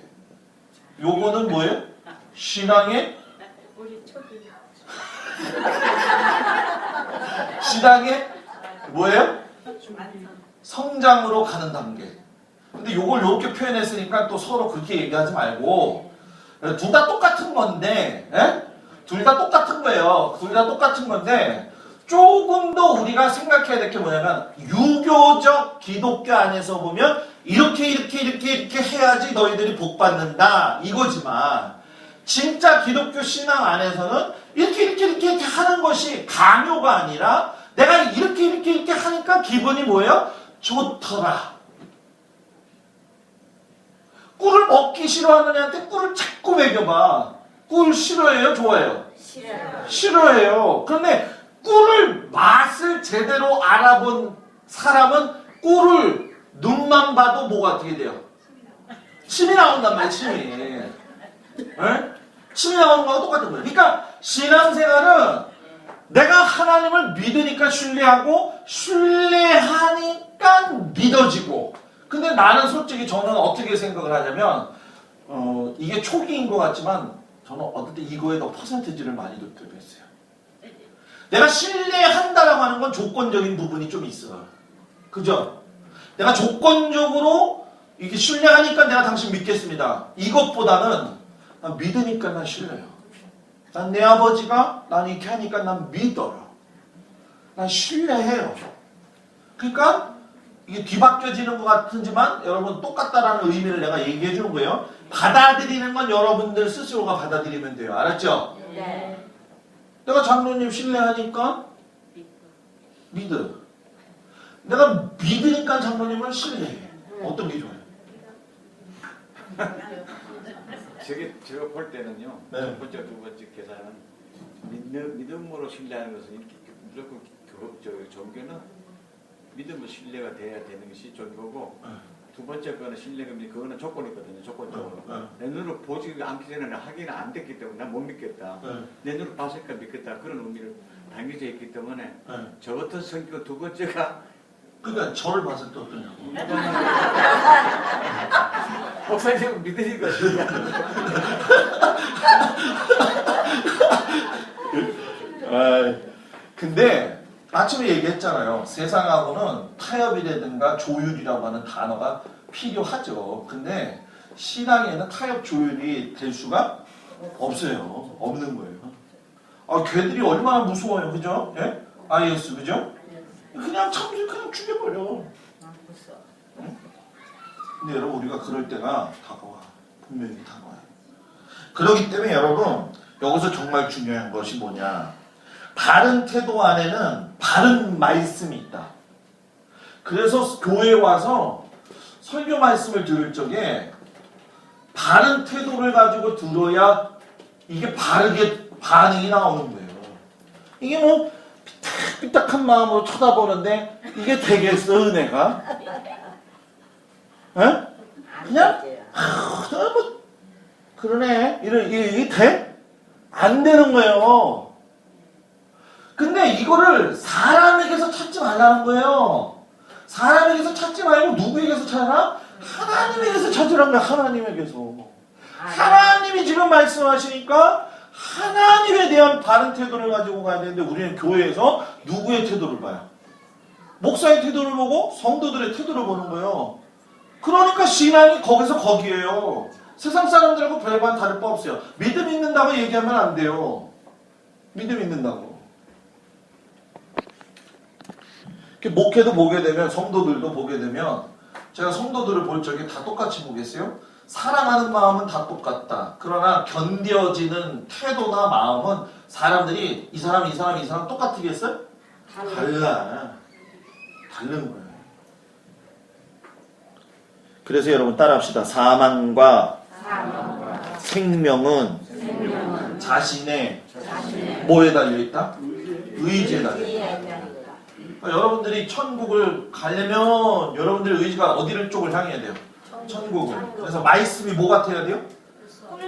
Speaker 1: 요거는 뭐예요? 신앙의 신앙의 뭐예요? 성장으로 가는 단계. 근데 요걸 요렇게 표현했으니까 또 서로 그렇게 얘기하지 말고 둘 다 똑같은 건데, 둘 다 똑같은 거예요. 둘 다 똑같은 건데 조금 더 우리가 생각해야 될 게 뭐냐면 유교적 기독교 안에서 보면 이렇게 해야지 너희들이 복 받는다 이거지만 진짜 기독교 신앙 안에서는 이렇게 하는 것이 강요가 아니라 내가 이렇게 하니까 기분이 뭐예요? 좋더라. 꿀을 먹기 싫어하는 애한테 꿀을 자꾸 먹여봐. 꿀 싫어해요? 좋아해요?
Speaker 2: 싫어요.
Speaker 1: 싫어해요. 그런데 꿀을 맛을 제대로 알아본 사람은 꿀을 눈만 봐도 뭐가 어떻게 돼요? 침이 나온단 말이에요. 침이. 침이 나오는 거하고 똑같은 거예요. 그러니까 신앙생활은 내가 하나님을 믿으니까 신뢰하고 신뢰하니까 믿어지고. 근데 나는 솔직히 저는 어떻게 생각을 하냐면 이게 초기인 것 같지만 저는 어떨 때 이거에 더 퍼센티지를 많이 뒀어요. 내가 신뢰한다라고 하는 건 조건적인 부분이 좀 있어요. 그죠? 내가 조건적으로 이게 신뢰하니까 내가 당신 믿겠습니다. 이것보다는 난 믿으니까 난 신뢰해요. 난 내 아버지가 난 이렇게 하니까 난 믿어요. 난 신뢰해요. 그러니까 이게 뒤바뀌어지는 것 같은지만 여러분 똑같다라는 의미를 내가 얘기해 주는 거예요. 받아들이는 건 여러분들 스스로가 받아들이면 돼요. 알았죠?
Speaker 2: 네.
Speaker 1: 내가 장로님 신뢰하니까 믿어. 내가 믿으니까 장로님을 신뢰해. 어떤 게 좋아요?
Speaker 3: 제가 볼 때는요.
Speaker 1: 네.
Speaker 3: 첫 번째, 두 번째 계산은 믿음으로 신뢰하는 것은 이렇게 무조건 종교는 믿음으로 신뢰가 돼야 되는 것이 종교고 두 번째 거는 신뢰가 그거는 조건이거든요. 조건적으로. 내 눈으로 보지 않기 전에는 확인이 안 됐기 때문에 난 못 믿겠다. 내 눈으로 봤으니까 믿겠다. 그런 의미를 담겨져 있기 때문에 저 같은 성격 두 번째가
Speaker 1: 그러니까 저를 봤을 때 어떠냐고.
Speaker 3: 목사님은 믿으니까 신뢰하는
Speaker 1: 근데 아침에 얘기했잖아요. 세상하고는 타협이라든가 조율이라고 하는 단어가 필요하죠. 근데 신앙에는 타협 조율이 될 수가 없어요. 없는 거예요. 아, 걔들이 얼마나 무서워요. 그죠? 예? IS, 그죠? 그냥 죽여버려. 응? 근데 여러분, 우리가 그럴 때가 다가와. 분명히 다가와요. 그렇기 때문에 여러분 여기서 정말 중요한 것이 뭐냐, 바른 태도 안에는 바른 말씀이 있다. 그래서 교회에 와서 설교 말씀을 들을 적에 바른 태도를 가지고 들어야 이게 바르게 반응이 나오는 거예요. 이게 뭐 삐딱삐딱한 마음으로 쳐다보는데 이게 되겠어 은혜가? 에? 그냥 뭐 그러네 이게 돼? 안 되는 거예요. 근데 이거를 사람에게서 찾지 말라는 거예요. 사람에게서 찾지 말고 누구에게서 찾아라? 하나님에게서 찾으라는 거야. 하나님에게서. 하나님이 지금 말씀하시니까 하나님에 대한 바른 태도를 가지고 가야 되는데 우리는 교회에서 누구의 태도를 봐요? 목사의 태도를 보고 성도들의 태도를 보는 거예요. 그러니까 신앙이 거기서 거기에요. 세상 사람들하고 별반 다를 바 없어요. 믿음 있는다고 얘기하면 안 돼요. 믿음 있는다고. 목회도 보게 되면 성도들도 보게 되면 제가 성도들을 볼 적에 다 똑같이 보겠어요? 사랑하는 마음은 다 똑같다. 그러나 견뎌지는 태도나 마음은 사람들이 이 사람 똑같으겠어요? 달라. 다른 거예요. 그래서 여러분 따라합시다. 사망과 생명은 자신의 뭐에 달려있다? 의지에 달려있다. 그러니까 여러분들이 천국을 가려면 여러분들의 의지가 어디를 쪽을 향해야 돼요? 천국을. 그래서 말씀이 뭐 같아야 돼요?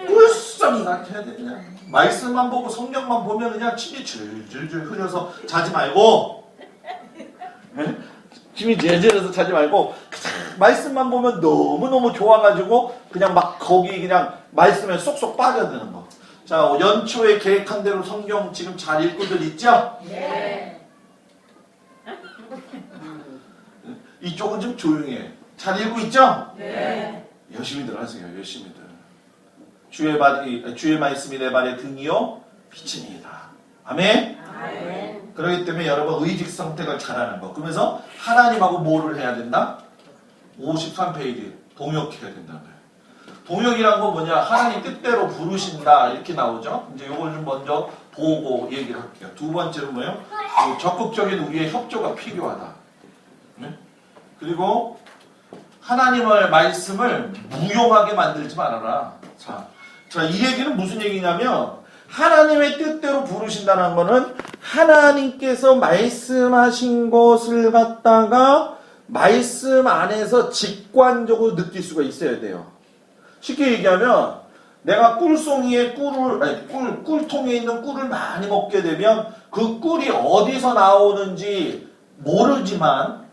Speaker 1: 꿀성이 같아야 돼요. 그냥 말씀만 보고 성경만 보면 그냥 침이 줄줄줄 흘려서 자지 말고, 침이 질질 흘려서 자지 말고 말씀만 보면 너무너무 좋아가지고 그냥 막 거기 그냥 말씀에 쏙쏙 빠져드는 거. 자, 연초에 계획한 대로 성경 지금 잘 읽고들 있죠?
Speaker 2: 네.
Speaker 1: 이쪽은 좀 조용해. 잘 읽고 있죠?
Speaker 2: 네.
Speaker 1: 열심히들 하세요. 열심히들. 주의 말씀이 내 발의 등이요 빛입니다. 아멘?
Speaker 2: 아멘.
Speaker 1: 그렇기 때문에 여러분 의직 선택을 잘하는 거. 그러면서 하나님하고 뭐를 해야 된다? 53페이지 동역해야 된다는 거예요. 동역이란 건 뭐냐? 하나님 뜻대로 부르신다 이렇게 나오죠. 이제 이걸 좀 먼저 보고 얘기를 할게요. 두 번째는 뭐예요? 적극적인 우리의 협조가 필요하다. 네? 그리고 하나님의 말씀을 무용하게 만들지 말아라. 자, 이 얘기는 무슨 얘기냐면 하나님의 뜻대로 부르신다는 거는 하나님께서 말씀하신 것을 갖다가 말씀 안에서 직관적으로 느낄 수가 있어야 돼요. 쉽게 얘기하면 내가 꿀송이에 꿀통에 있는 꿀을 많이 먹게 되면 그 꿀이 어디서 나오는지 모르지만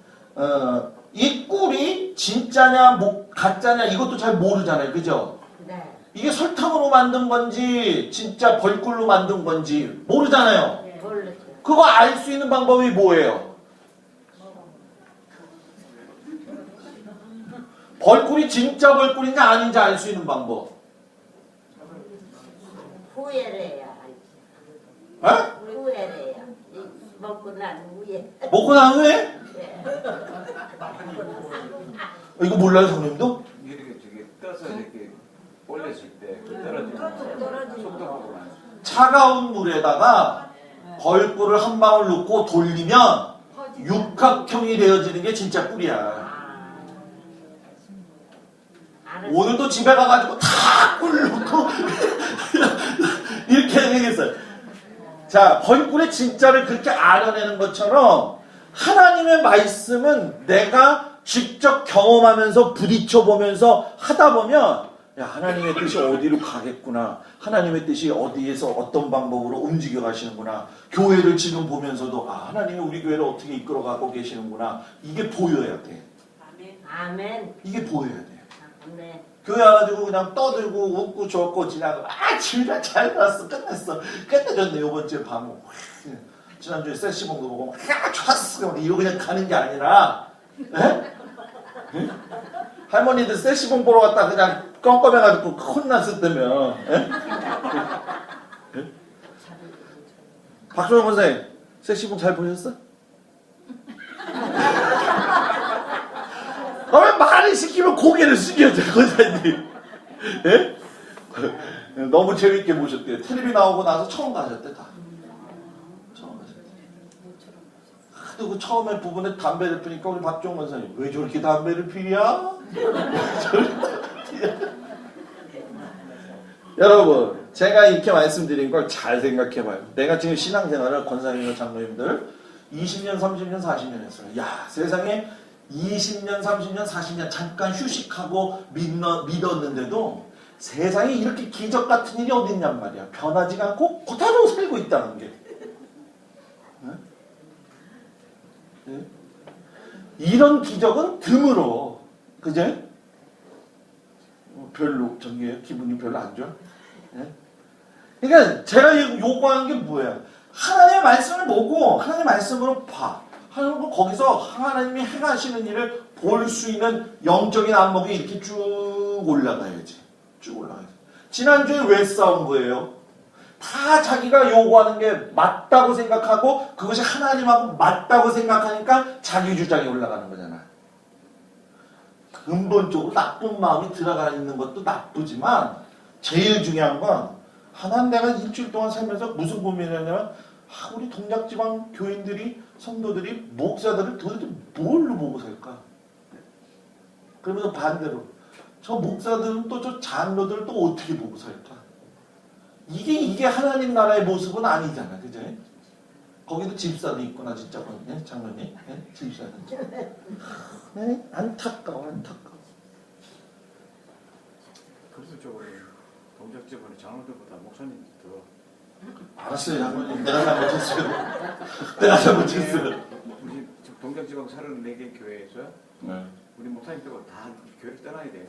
Speaker 1: 이 꿀이 진짜냐 가짜냐 이것도 잘 모르잖아요. 그죠?
Speaker 2: 네.
Speaker 1: 이게 설탕으로 만든 건지 진짜 벌꿀로 만든 건지 모르잖아요.
Speaker 2: 모르죠.
Speaker 1: 그거 알 수 있는 방법이 뭐예요? 벌꿀이 진짜 벌꿀인지 아닌지 알 수 있는 방법.
Speaker 2: 후회를 해야
Speaker 1: 에?
Speaker 2: 후회를 해야. 먹고 난 후에.
Speaker 1: 먹고 난 후에?
Speaker 2: 네.
Speaker 1: 이거 몰라요, 선생님도?
Speaker 3: 이렇게 떠서 이렇게 올렸을 때 떨어지는 속도 보고
Speaker 1: 차가운 물에다가 벌꿀을 한 방울 넣고 돌리면 육각형이 되어지는 게 진짜 꿀이야. 오늘도 집에 가가지고 다 꿀 넣고 이렇게 되겠어요. 자, 벌꿀의 진짜를 그렇게 알아내는 것처럼 하나님의 말씀은 내가 직접 경험하면서 부딪혀보면서 하다 보면 야, 하나님의 뜻이 어디로 가겠구나. 하나님의 뜻이 어디에서 어떤 방법으로 움직여 가시는구나. 교회를 지금 보면서도 아, 하나님이 우리 교회를 어떻게 이끌어가고 계시는구나. 이게 보여야 돼.
Speaker 2: 아멘.
Speaker 1: 이게 보여야 돼.
Speaker 2: 아멘.
Speaker 1: 교회 와가지고 그냥 떠들고 웃고 좋고 지나고 아 주일날 잘 갔어 끝내줬네 요번 주에 밤 지난주에 세시봉도 보고 아 좋았어 이러고 그냥 가는 게 아니라 에? 에? 할머니들 세시봉 보러 갔다 그냥 껌껌해가지고 혼났었다며 박종원 권사님 세시봉 잘 보셨어? 왜 말을 시키면 고개를 숙여줘 권사님. 예? 너무 재밌게 보셨대요. 텔레비 나오고 나서 처음 가셨대 다. 처음 가셨대. 하도 그 처음에 부분에 담배를 피니까 우리 박종 원사님 왜 저렇게 담배를 피냐? 여러분 제가 이렇게 말씀드린 걸 잘 생각해봐요. 내가 지금 신앙생활을 권사님과 장로님들 20년, 30년, 40년 했어요. 야 세상에 20년, 30년, 40년 잠깐 휴식하고 믿었는데도 세상에 이렇게 기적 같은 일이 어디 있냔 말이야. 변하지가 않고 그대로 살고 있다는 게. 응? 응? 이런 기적은 드물어. 그제? 별로 저기 기분이 별로 안 좋아. 응? 그러니까 제가 요구하는 게 뭐야? 하나님의 말씀을 보고 하나님의 말씀으로 봐. 하나님은 거기서 하나님이 행하시는 일을 볼 수 있는 영적인 안목이 이렇게 쭉 올라가야지. 쭉 올라가야지. 지난주에 왜 싸운 거예요? 다 자기가 요구하는 게 맞다고 생각하고 그것이 하나님하고 맞다고 생각하니까 자기 주장이 올라가는 거잖아. 근본적으로 나쁜 마음이 들어가 있는 것도 나쁘지만 제일 중요한 건 하나님 내가 일주일 동안 살면서 무슨 고민을 했냐면 우리 동작지방 교인들이 성도들이 목사들을 도대체 뭘로 보고 살까? 그러면서 반대로 저 목사들은 또 저 장로들을 또 어떻게 보고 살까? 이게 하나님 나라의 모습은 아니잖아, 그죠? 거기도 집사도 있구나, 진짜 네? 장로님, 네? 집사도. 네? 안타까워.
Speaker 3: 그래서 저번에 동작지번에 장로들보다 목사님이 더.
Speaker 1: 알았어요, 장로님. 내가 잘못했어요.
Speaker 3: 우리 동작지방 34개 교회에서
Speaker 1: 네.
Speaker 3: 우리 목사님 빼고 다 교회를 떠나야 돼요.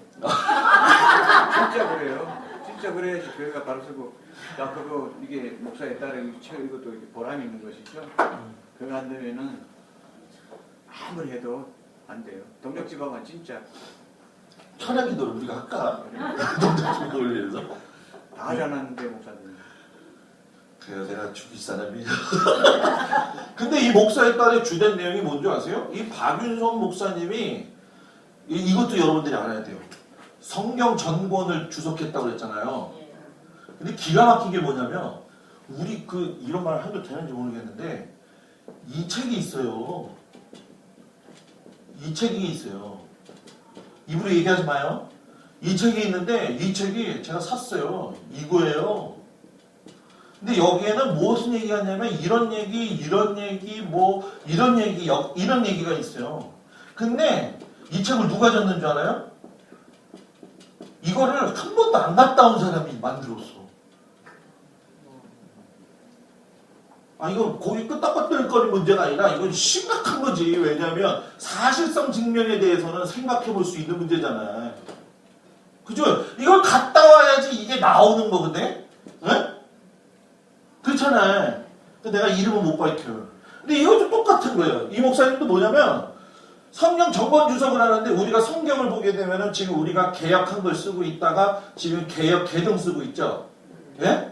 Speaker 3: 진짜 그래요. 진짜 그래야지 교회가 바로 서고 야 그거 이게 목사에 따라 이것도 보람이 있는 것이죠. 그거 안 되면은 아무리 해도 안 돼요. 동작지방은 진짜
Speaker 1: 철학기도를 우리가 할까? 동작지방을 위해서.
Speaker 3: 다 하지 않았는데 목사님.
Speaker 1: 그래요, 내가 죽일 사람이. 근데 이 목사에 따라 주된 내용이 뭔지 아세요? 이 박윤선 목사님이 이것도 여러분들이 알아야 돼요. 성경 전권을 주석했다고 그랬잖아요. 근데 기가 막힌 게 뭐냐면 우리 이런 말을 해도 되는지 모르겠는데 이 책이 있어요. 이 책이 있어요. 입으로 얘기하지 마요. 이 책이 있는데 이 책이 제가 샀어요. 이거예요. 근데 여기에는 무슨 얘기가 있냐면 이런 얘기가 있어요. 근데 이 책을 누가 줬는 줄 알아요? 이거를 한 번도 안 갔다 온 사람이 만들었어. 이건 거기 끄떡끄떡거리는 문제가 아니라 이건 심각한 거지. 왜냐하면 사실성 증명에 대해서는 생각해 볼 수 있는 문제잖아. 그죠? 이걸 갔다 와야지 이게 나오는 거거든? 응? 그렇잖아. 내가 이름은 못 밝혀요. 근데 이것도 똑같은 거예요. 이 목사님도 뭐냐면 성경 전권 주석을 하는데 우리가 성경을 보게 되면은 지금 우리가 개역한 걸 쓰고 있다가 지금 개역 개정 쓰고 있죠. 예?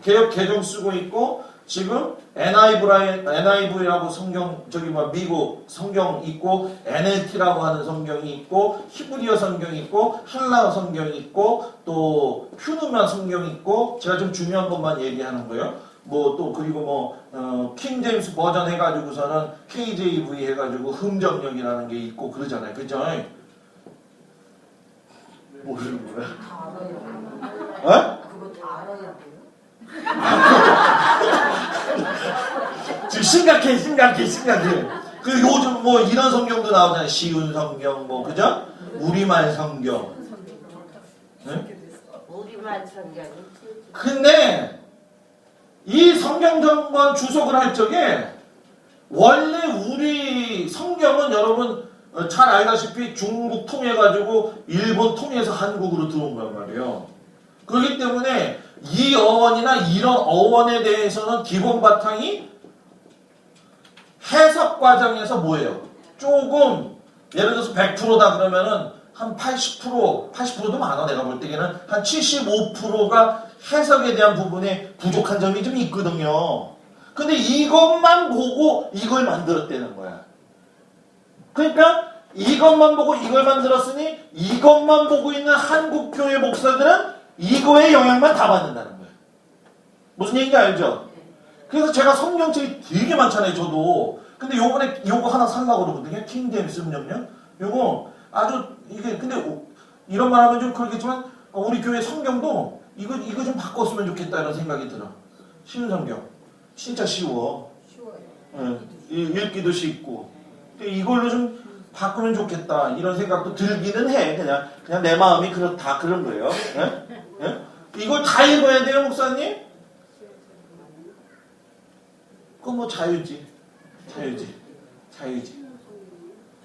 Speaker 1: 개역 개정 쓰고 있고 지금 NIV라고 성경 미국 성경 있고 NLT라고 하는 성경이 있고 히브리어 성경이 있고 할라어 성경이 있고 또 퓨누만 성경이 있고 제가 좀 중요한 것만 얘기하는 거예요. 그리고 킹 제임스 버전 해가지고서는 KJV 해가지고 흥정령이라는 게 있고 그러잖아요. 그죠? 모르는 거야? 어?
Speaker 2: 그거 다 알아야 돼요?
Speaker 1: 지금 심각해. 요즘 이런 성경도 나오잖아요. 쉬운 성경, 그죠? 우리말 성경. 네?
Speaker 2: 우리말 성경이
Speaker 1: 근데 이 성경 전권 주석을 할 적에 원래 우리 성경은 여러분 잘 알다시피 중국 통해가지고 일본 통해서 한국으로 들어온 거란 말이에요. 그렇기 때문에 이 어원이나 이런 어원에 대해서는 기본 바탕이 해석 과정에서 뭐예요? 조금 예를 들어서 100%다 그러면은 한 80%도 많아. 내가 볼 때에는 한 75%가 해석에 대한 부분에 부족한 점이 좀 있거든요. 근데 이것만 보고 이걸 만들었다는 거야. 그러니까 이것만 보고 이걸 만들었으니 이것만 보고 있는 한국 교회 목사들은 이거의 영향만 다 받는다는 거예요. 무슨 얘기인지 알죠? 그래서 제가 성경책이 되게 많잖아요, 저도. 근데 요번에 요거 하나 살라고 그러거든요. 킹제임스 번역요. 요거 아주 이게 근데 이런 말 하면 좀 그러겠지만 우리 교회 성경도 이거 좀 바꿨으면 좋겠다 이런 생각이 들어. 쉬운 성경. 진짜 쉬워.
Speaker 2: 쉬워요.
Speaker 1: 예, 읽기도 쉽고. 이걸로 좀 바꾸면 좋겠다 이런 생각도 들기는 해. 그냥 내 마음이 그렇다 그런 거예요. 예? 예? 이걸 다 읽어야 돼요, 목사님? 그건 뭐 자유지.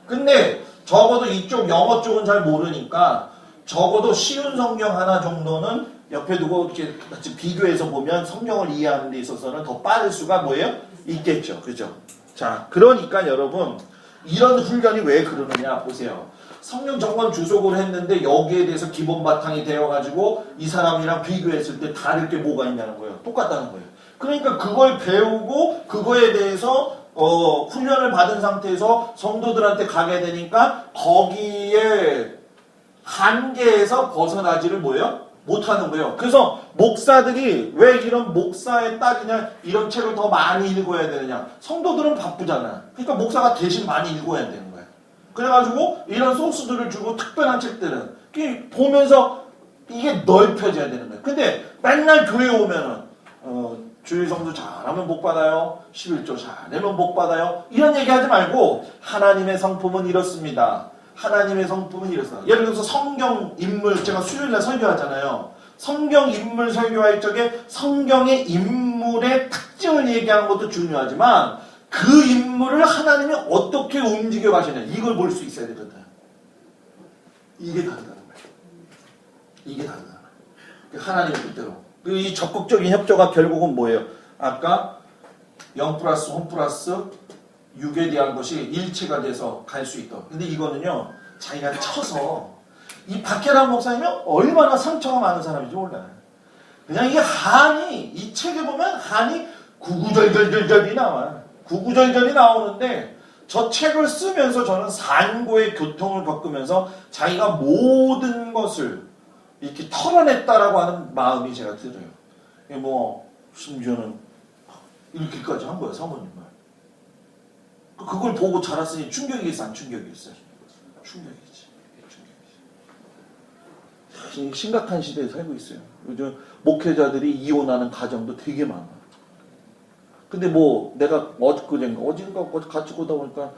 Speaker 1: 근데 적어도 이쪽 영어 쪽은 잘 모르니까 적어도 쉬운 성경 하나 정도는 옆에 두고 이렇게 같이 비교해서 보면 성경을 이해하는 데 있어서는 더 빠를 수가 뭐예요? 있겠죠. 그죠? 자, 그러니까 여러분 이런 훈련이 왜 그러느냐 보세요. 성령 정원 주속을 했는데 여기에 대해서 기본 바탕이 되어가지고 이 사람이랑 비교했을 때 다를 게 뭐가 있냐는 거예요. 똑같다는 거예요. 그러니까 그걸 배우고 그거에 대해서 훈련을 받은 상태에서 성도들한테 가게 되니까 거기에 한계에서 벗어나지를 뭐예요? 못하는 거예요. 그래서 목사들이 왜 이런 목사에 따지냐 이런 책을 더 많이 읽어야 되느냐. 성도들은 바쁘잖아. 그러니까 목사가 대신 많이 읽어야 되는 거예요. 그래가지고 이런 소스들을 주고 특별한 책들은 보면서 이게 넓혀져야 되는 거예요. 근데 맨날 교회 오면은 주일 성도 잘하면 복 받아요. 11조 잘하면 복 받아요. 이런 얘기하지 말고 하나님의 성품은 이렇습니다. 하나님의 성품은 이렇습니다. 예를 들어서 성경 인물 제가 수요일날 설교하잖아요. 성경 인물 설교할 적에 성경의 인물의 특징을 얘기하는 것도 중요하지만 그 인물을 하나님이 어떻게 움직여 가시냐 이걸 볼 수 있어야 되거든. 이게 다르다는 거예요. 이게 다르다는 거예요. 하나님의 뜻대로. 이 적극적인 협조가 결국은 뭐예요? 아까 0 플러스 1 플러스 6에 대한 것이 일치가 돼서 갈 수 있다. 근데 이거는요, 자기가 쳐서, 이 박혜란 목사님이 얼마나 상처가 많은 사람인지 몰라요. 그냥 이게 한이, 이 책에 보면 한이 구구절절절절이 나와요. 구구절절이 나오는데, 저 책을 쓰면서 저는 산고의 교통을 겪으면서 자기가 모든 것을 이렇게 털어냈다라고 하는 마음이 제가 들어요. 뭐, 심지어는 이렇게까지 한 거예요, 사모님을. 그걸 보고 자랐으니 충격이겠어, 안 충격이겠어요? 충격이지. 심각한 시대에 살고 있어요. 요즘 목회자들이 이혼하는 가정도 되게 많아. 근데 뭐 내가 어젠가 같이 보다 보니까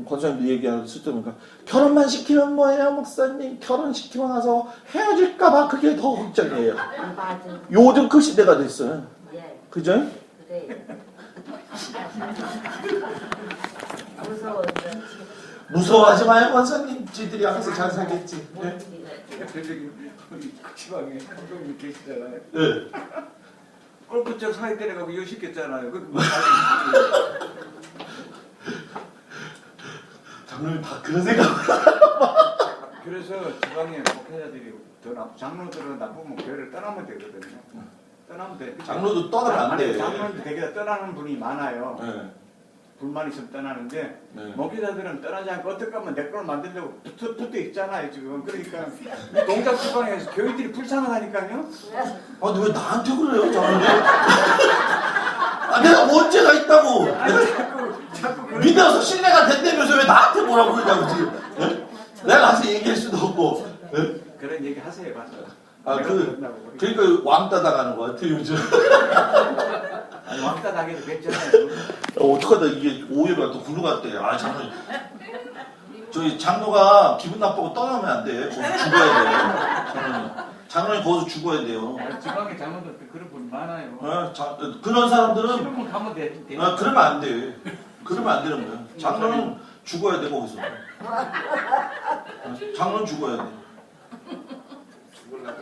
Speaker 1: 권사님들 얘기하는 쓸 때 보니까 결혼만 시키면 뭐예요, 목사님? 결혼시키고 나서 헤어질까봐 그게 더 걱정이에요.
Speaker 2: 맞아.
Speaker 1: 요즘 그 시대가 됐어요.
Speaker 2: 예.
Speaker 1: 그죠?
Speaker 2: 그래. 무서워.
Speaker 1: 무서워하지 마요, 권사님. 지들이 항상 잘 살겠지. 네?
Speaker 3: 우리 지방에 한동님 계시잖아요.
Speaker 1: 네.
Speaker 3: 골프장 사이 때려가고 이혼 시켰잖아요.
Speaker 1: 장로님 다 그런 생각.
Speaker 3: 그래서 지방의 목회자들이 장로들은 나쁘면 교회를 떠나면 되거든요. 떠나면 돼.
Speaker 1: 장로도 떠나면 안 돼.
Speaker 3: 장로도 되게 떠나는 분이 많아요.
Speaker 1: 네.
Speaker 3: 불만 있으면 떠나는데
Speaker 1: 네.
Speaker 3: 목회자들은 떠나지 않고 어떻게 하면 내 걸 만들려고 붙어 있잖아요 지금. 그러니까 동작 지방에서 교회들이 불쌍하다니까요.
Speaker 1: 아, 근데 왜 나한테 그래요, 장로님? 아, 내가 문제가 있다고.
Speaker 3: 자꾸
Speaker 1: 믿어서 신뢰가 된다면서 왜 나한테 뭐라고 그러냐고 지금. 네? 내가 가서 얘기할 수도 없고. 네?
Speaker 3: 그런 얘기 하세요, 가서.
Speaker 1: 아, 그러니까 왕따 당하는 것 같아 요즘.
Speaker 3: 아니, 왕따 나게도 됐잖아요.
Speaker 1: 어떡하다 이게 오해가 또 굴러 갔대. 아, 장로님. 저희 장로가 기분 나쁘고 떠나면 안 돼. 거기서 죽어야 돼. 장로님. 장로님 거기서 죽어야 돼요.
Speaker 3: 지방에 장로들 그런 분 많아요.
Speaker 1: 그런 사람들은
Speaker 3: 싫으면 가면 돼.
Speaker 1: 그러면 안 돼. 그러면 안 되는 거야. 장로는 죽어야 돼 거기서. 장로는 죽어야 돼.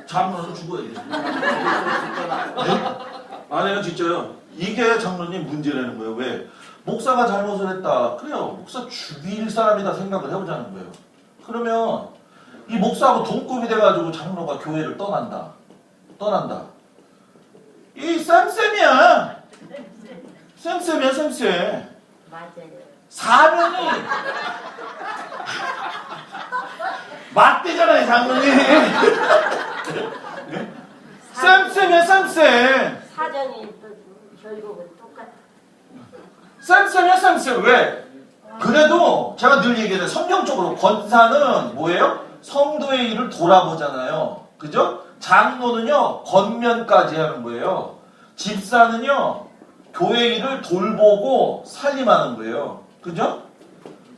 Speaker 1: 장로는 죽어야 돼. 아니요, 진짜요. 이게 장로님 문제라는 거예요. 왜? 목사가 잘못을 했다. 그래요. 목사 죽일 사람이다 생각을 해보자는 거예요. 그러면 이 목사하고 동급이 돼가지고 장로가 교회를 떠난다. 이 쌤쌤이야. 쌤쌤이야, 쌤쌤.
Speaker 2: 맞아요.
Speaker 1: 사명이 맞대잖아요, 장로님. 쌤쌤이야 쌤쌤.
Speaker 2: 사정이 또 결국은 똑같아.
Speaker 1: 쌤쌤이야 쌤쌤. 왜? 그래도 제가 늘 얘기해요. 성경적으로 권사는 뭐예요? 성도의 일을 돌아보잖아요. 그죠? 장로는요 겉면까지 하는 거예요. 집사는요 교회 일을 돌보고 살림하는 거예요. 그죠?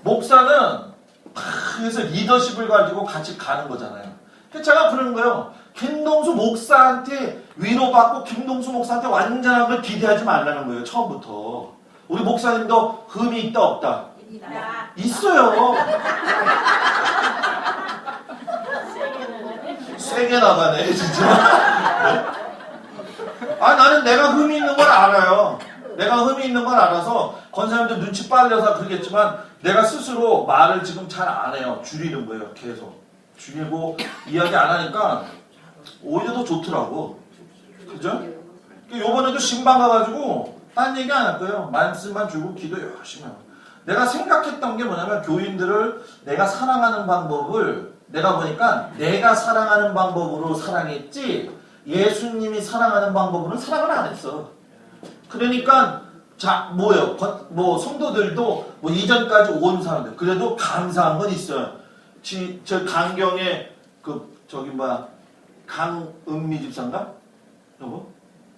Speaker 1: 목사는 그래서 리더십을 가지고 같이 가는 거잖아요. 그래서 제가 그러는 거예요. 김동수 목사한테 위로받고 김동수 목사한테 완전한 걸 기대하지 말라는 거예요. 처음부터. 우리 목사님도 흠이 있다 없다? 있어요. 세게 나가네 진짜. 아 나는 내가 흠이 있는 걸 알아요. 내가 흠이 있는 걸 알아서 권사님들 눈치 빨려서 그러겠지만 내가 스스로 말을 지금 잘 안 해요. 줄이는 거예요. 계속 줄이고 이야기 안 하니까 오히려 더 좋더라고. 그죠? 요번에도 신방 가가지고 딴 얘기 안 할 거예요. 말씀만 주고 기도 열심히 하고. 내가 생각했던 게 뭐냐면 교인들을 내가 사랑하는 방법을 내가 보니까 내가 사랑하는 방법으로 사랑했지 예수님이 사랑하는 방법으로는 사랑을 안 했어. 그러니까 자 뭐예요? 뭐 성도들도 뭐 이전까지 온 사람들 그래도 감사한 건 있어요. 저 강경에 그 저기 뭐야 강은미 집사인가? 여보?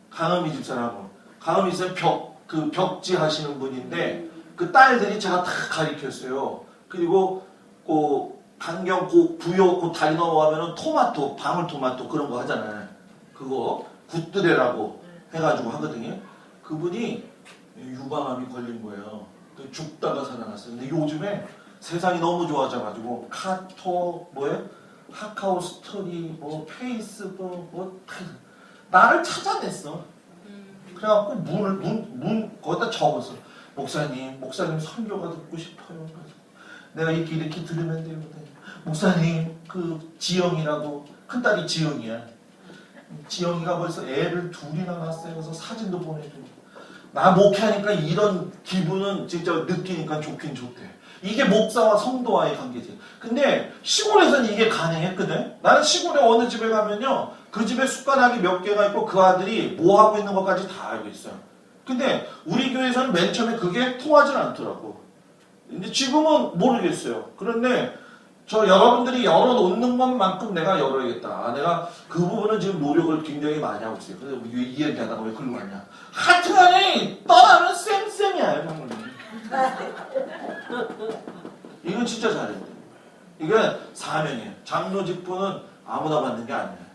Speaker 1: 강은미 집사라고. 강은미 집사 그 벽지 하시는 분인데 그 딸들이 제가 다 가르쳤어요. 그리고 그 강경 부여 그 다리 넘어가면은 토마토 방울토마토 그런 거 하잖아요. 그거 굿드레라고 해가지고 하거든요. 그분이 유방암이 걸린 거예요. 죽다가 살아났어요. 근데 요즘에 세상이 너무 좋아져가지고 카톡 뭐예요? 카카오 스토리 뭐 페이스북 뭐 나를 찾아냈어. 그래갖고 문 거기다 적었어. 목사님 설교가 듣고 싶어요. 내가 이렇게 들으면 돼요. 목사님 그 지영이라고 큰딸이 지영이야. 지영이가 벌써 애를 둘이나 낳았어요. 그래서 사진도 보내주고. 나 목회하니까 이런 기분은 진짜 느끼니까 좋긴 좋대. 이게 목사와 성도와의 관계지. 근데 시골에서는 이게 가능했거든. 나는 시골에 어느 집에 가면요. 그 집에 숟가락이 몇 개가 있고 그 아들이 뭐 하고 있는 것까지 다 알고 있어요. 근데 우리 교회에서는 맨 처음에 그게 통하지 않더라고. 근데 지금은 모르겠어요. 그런데 저 여러분들이 열어놓는 것만큼 내가 열어야겠다. 아, 내가 그 부분은 지금 노력을 굉장히 많이 하고 있어요. 그래서 이 얘기하다가 왜 글로 갔냐. 하여튼간에 떠나면 쌤쌤이야. 장모님. 이건 진짜 잘해야 돼. 이게 사명이에요. 장로 직분은 아무나 받는 게 아니에요.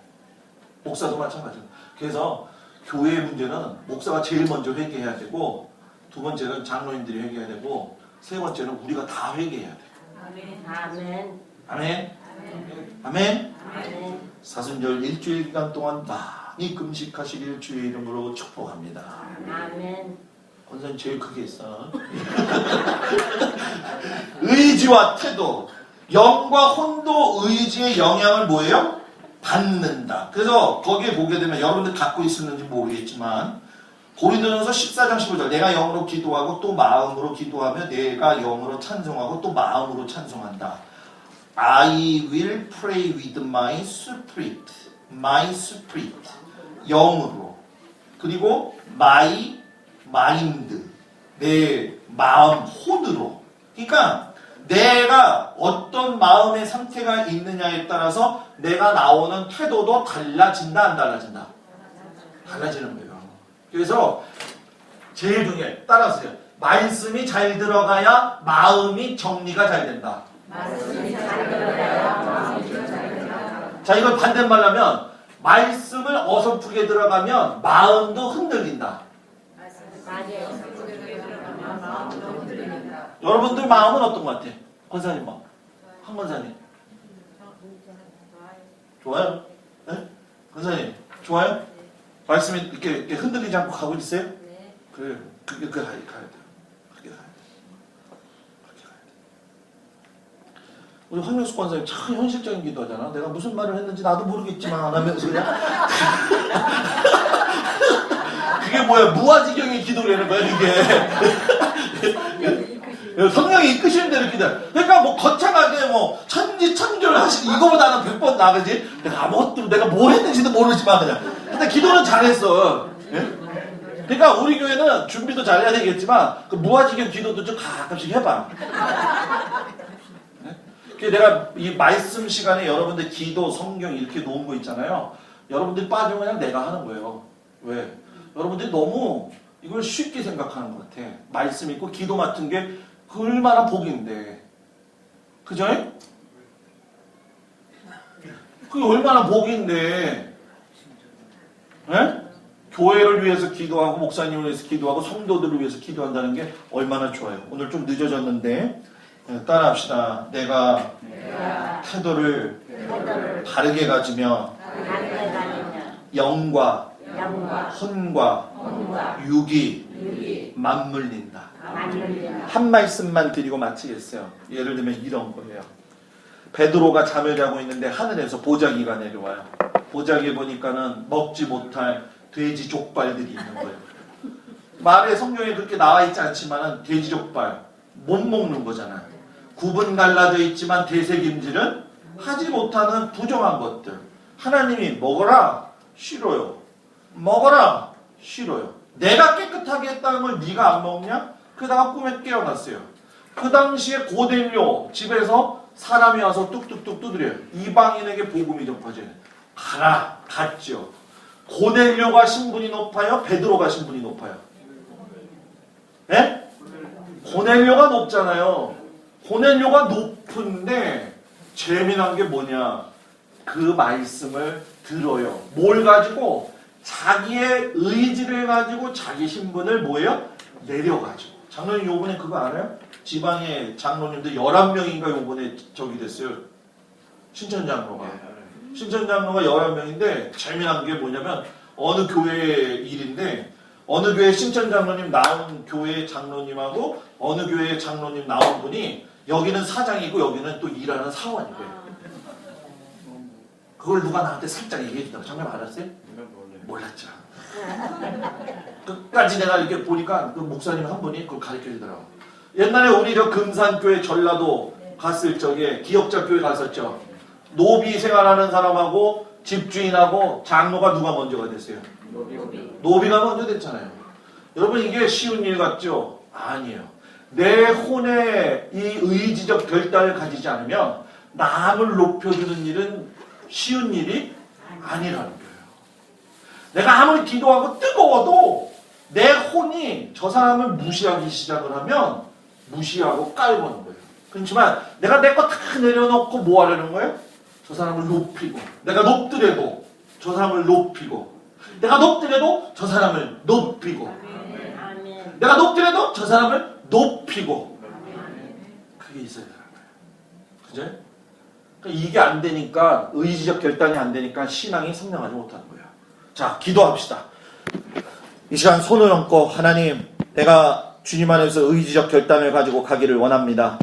Speaker 1: 목사도 마찬가지예요. 그래서 교회의 문제는 목사가 제일 먼저 회개해야 되고 두 번째는 장로님들이 회개해야 되고 세 번째는 우리가 다 회개해야 돼.
Speaker 2: 아멘.
Speaker 1: 아멘. 아멘. 아멘. 사순절 일주일 기간 동안 많이 금식하시길 주의 이름으로 축복합니다.
Speaker 2: 아멘.
Speaker 1: 권사님 제일 크게 했어. 의지와 태도, 영과 혼도 의지의 영향을 뭐예요? 받는다. 그래서 거기에 보게 되면 여러분들 갖고 있었는지 모르겠지만 고린도전서 14장 15절 내가 영으로 기도하고 또 마음으로 기도하며 내가 영으로 찬송하고 또 마음으로 찬송한다. I will pray with my spirit. 영으로. 그리고 my mind. 내 마음, 혼으로. 그러니까 내가 어떤 마음의 상태가 있느냐에 따라서 내가 나오는 태도도 달라진다, 안 달라진다? 달라지는 거예요. 그래서 제일 중요해. 따라하세요. 말씀이 잘 들어가야 마음이 정리가 잘 된다.
Speaker 2: 말씀이 잘 들어가야 마음이 잘 된다.
Speaker 1: 자, 이걸 반대말로 하면 말씀을 어설프게 들어가면 마음도 흔들린다.
Speaker 2: 맞아요.
Speaker 1: 여러분들 마음은 어떤 것 같아? 권사님 마음. 한 권사님. 좋아요? 네? 권사님 좋아요? 말씀이 이렇게 흔들리지 않고 가고 있어요?
Speaker 2: 네.
Speaker 1: 그래, 그게 가야 돼요. 그렇게 가야 돼. 그렇게 가야 돼. 우리 황명수 권사님 참 현실적인 기도하잖아. 내가 무슨 말을 했는지 나도 모르겠지만 하면서 그냥 그게 뭐야? 무아지경의 기도라는 거야, 이게. 성령이 이끄시는 대로 기도해. 그러니까 뭐 거창하게 뭐 천지천결 하시고 이거보다는 100번 나가지. 내가 아무것도 내가 뭐 했는지도 모르지만 그냥. 근데 근데 기도는 잘했어. 예? 그러니까 우리 교회는 준비도 잘해야 되겠지만 그 무아지경 기도도 좀 가끔씩 해봐. 예? 내가 이 말씀 시간에 여러분들 기도, 성경 이렇게 놓은 거 있잖아요. 여러분들이 빠지면 그냥 내가 하는 거예요. 왜? 여러분들이 너무 이걸 쉽게 생각하는 것 같아. 말씀 있고 기도 맡은 게 얼마나 복인데. 그죠? 그게 얼마나 복인데. 예? 교회를 위해서 기도하고 목사님을 위해서 기도하고 성도들을 위해서 기도한다는 게 얼마나 좋아요. 오늘 좀 늦어졌는데 따라합시다. 내가 태도를 바르게 가지며 영과 혼과 육이 맞물린다. 한 말씀만 드리고 마치겠어요. 예를 들면 이런 거예요. 베드로가 잠을 자고 있는데 하늘에서 보자기가 내려와요. 보자기에 보니까는 먹지 못할 돼지 족발들이 있는 거예요. 말에 성경에 그렇게 나와 있지 않지만은 돼지 족발 못 먹는 거잖아. 구분 갈라져 있지만 되새김질은 하지 못하는 부정한 것들. 하나님이 먹어라 싫어요. 먹어라 싫어요. 내가 깨끗하게 했다는 걸 네가 안 먹냐? 그러다가 꿈에 깨어났어요. 그 당시에 고넬료 집에서 사람이 와서 뚝뚝뚝 두드려요. 이방인에게 복음이 접어져요. 가라 갔죠. 고넬료가 신분이 높아요? 베드로가 신분이 높아요? 예? 고넬료가 높잖아요. 고넬료가 높은데 재미난 게 뭐냐? 그 말씀을 들어요. 뭘 가지고? 자기의 의지를 가지고 자기 신분을 뭐예요? 내려가지고. 장로님 요번에 그거 알아요? 지방의 장로님들 11명인가 요번에 저기 됐어요. 신천장로가. 신천장로가 11명인데 재미난 게 뭐냐면 어느 교회의 일인데 어느 교회 신천장로님 나온 교회 장로님하고 어느 교회 장로님 나온 분이 여기는 사장이고 여기는 또 일하는 사원이고요. 그걸 누가 나한테 살짝 얘기해 준다고. 장로님 알았어요? 몰랐죠. 끝까지 내가 이렇게 보니까 그 목사님 한 분이 그걸 가르쳐 주더라고. 옛날에 우리 저 금산교회 전라도 갔을 적에 기역자 교회 갔었죠. 노비 생활하는 사람하고 집주인하고 장로가 누가 먼저가 됐어요? 노비가 먼저 됐잖아요. 여러분 이게 쉬운 일 같죠? 아니에요. 내 혼에 이 의지적 결단을 가지지 않으면 남을 높여주는 일은 쉬운 일이 아니라는 거예요. 내가 아무리 기도하고 뜨거워도 내 혼이 저 사람을 무시하기 시작을 하면 무시하고 깔보는 거예요. 그렇지만 내가 내 거 다 내려놓고 뭐 하려는 거예요? 저 사람을 높이고, 내가 높더라도 저 사람을 높이고, 내가 높더라도 저 사람을 높이고, 내가 높더라도 저 사람을 높이고. 그게 있어야 되는 거예요. 그죠? 그러니까 이게 안 되니까, 의지적 결단이 안 되니까 신앙이 성장하지 못하는 거예요. 자, 기도합시다. 이 시간 손을 얹고 하나님, 내가 주님 안에서 의지적 결단을 가지고 가기를 원합니다.